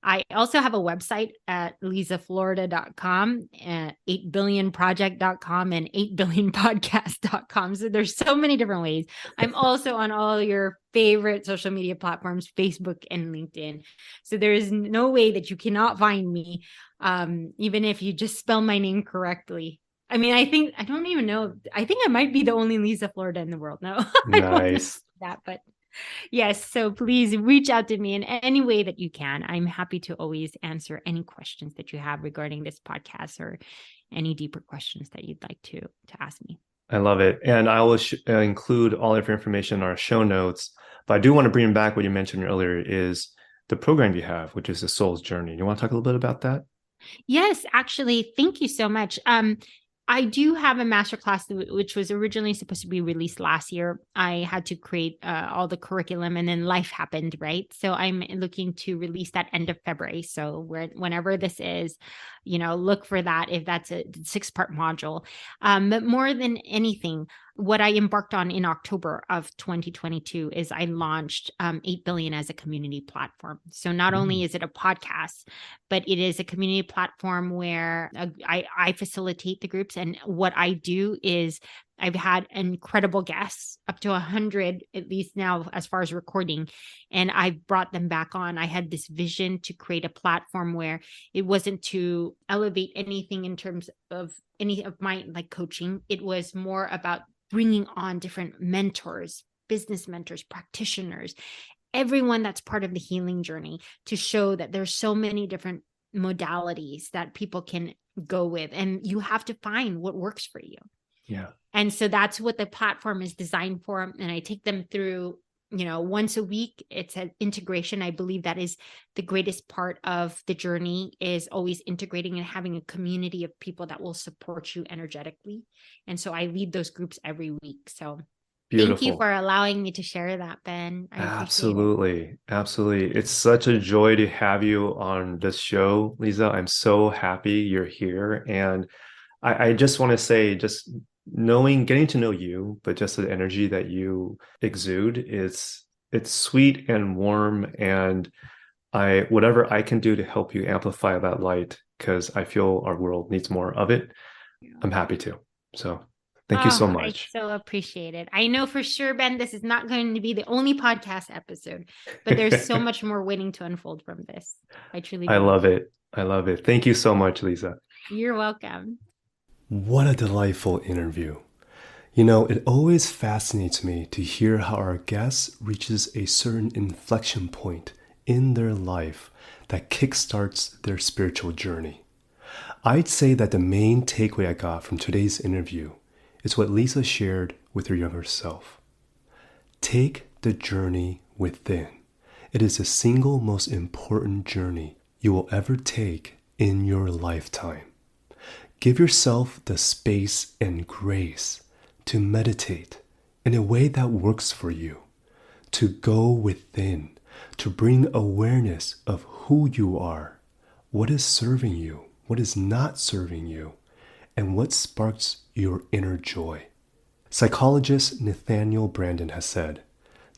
I also have a website at lizaflorida.com, 8billionproject.com, and 8billionpodcast.com. So there's so many different ways. I'm also on all your favorite social media platforms, Facebook and LinkedIn. So there is no way that you cannot find me, even if you just spell my name correctly. I mean, I don't even know. I think I might be the only Liza Florida in the world. No, I don't know Nice. that, but yes. So please reach out to me in any way that you can. I'm happy to always answer any questions that you have regarding this podcast or any deeper questions that you'd like to ask me. I love it. And I will include all of your information in our show notes. But I do want to bring back what you mentioned earlier is the program you have, which is the Soul's Journey. You want to talk a little bit about that? Yes, actually, thank you so much. I do have a masterclass which was originally supposed to be released last year. I had to create all the curriculum, and then life happened, right? So I'm looking to release that end of February. So whenever this is, look for that if that's a 6-part module. But more than anything, what I embarked on in October of 2022 is I launched 8 Billion as a community platform. So not only is it a podcast, but it is a community platform where I facilitate the groups. And what I do is I've had incredible guests, up to 100 at least now as far as recording, and I've brought them back on. I had this vision to create a platform where it wasn't to elevate anything in terms of any of my coaching. It was more about bringing on different mentors, business mentors, practitioners, everyone that's part of the healing journey, to show that there's so many different modalities that people can go with, and you have to find what works for you. Yeah. And so that's what the platform is designed for. And I take them through, once a week. It's an integration. I believe that is the greatest part of the journey, is always integrating and having a community of people that will support you energetically. And so I lead those groups every week. So thank you Beautiful. for allowing me to share that, Ben. I appreciate it. Absolutely. Absolutely. It's such a joy to have you on this show, Lisa. I'm so happy you're here. And I just want to say, just getting to know you, but just the energy that you exude, it's sweet and warm. And whatever I can do to help you amplify that light, because I feel our world needs more of it, I'm happy to. So thank you so much. I so appreciate it. I know for sure, Ben, this is not going to be the only podcast episode, but there's so much more waiting to unfold from this. I truly I believe. love it. I love it. Thank you so much, Lisa. You're welcome. What a delightful interview. It always fascinates me to hear how our guest reaches a certain inflection point in their life that kickstarts their spiritual journey. I'd say that the main takeaway I got from today's interview is what Lisa shared with her younger self. Take the journey within. It is the single most important journey you will ever take in your lifetime. Give yourself the space and grace to meditate in a way that works for you, to go within, to bring awareness of who you are, what is serving you, what is not serving you, and what sparks your inner joy. Psychologist Nathaniel Branden has said,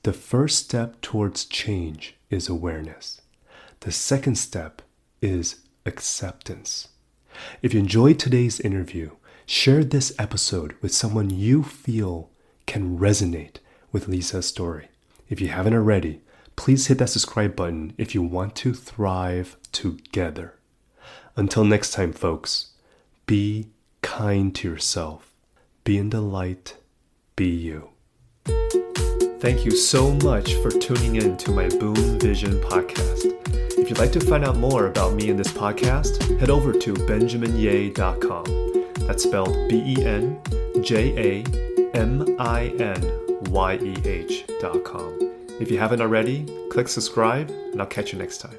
the first step towards change is awareness. The second step is acceptance. If you enjoyed today's interview, share this episode with someone you feel can resonate with Lisa's story. If you haven't already, please hit that subscribe button if you want to thrive together. Until next time, folks, be kind to yourself. Be in the light. Be you. Thank you so much for tuning in to my Boom Vision podcast. If you'd like to find out more about me and this podcast, head over to benjaminyeh.com. That's spelled BenJaminieh.com. If you haven't already, click subscribe, and I'll catch you next time.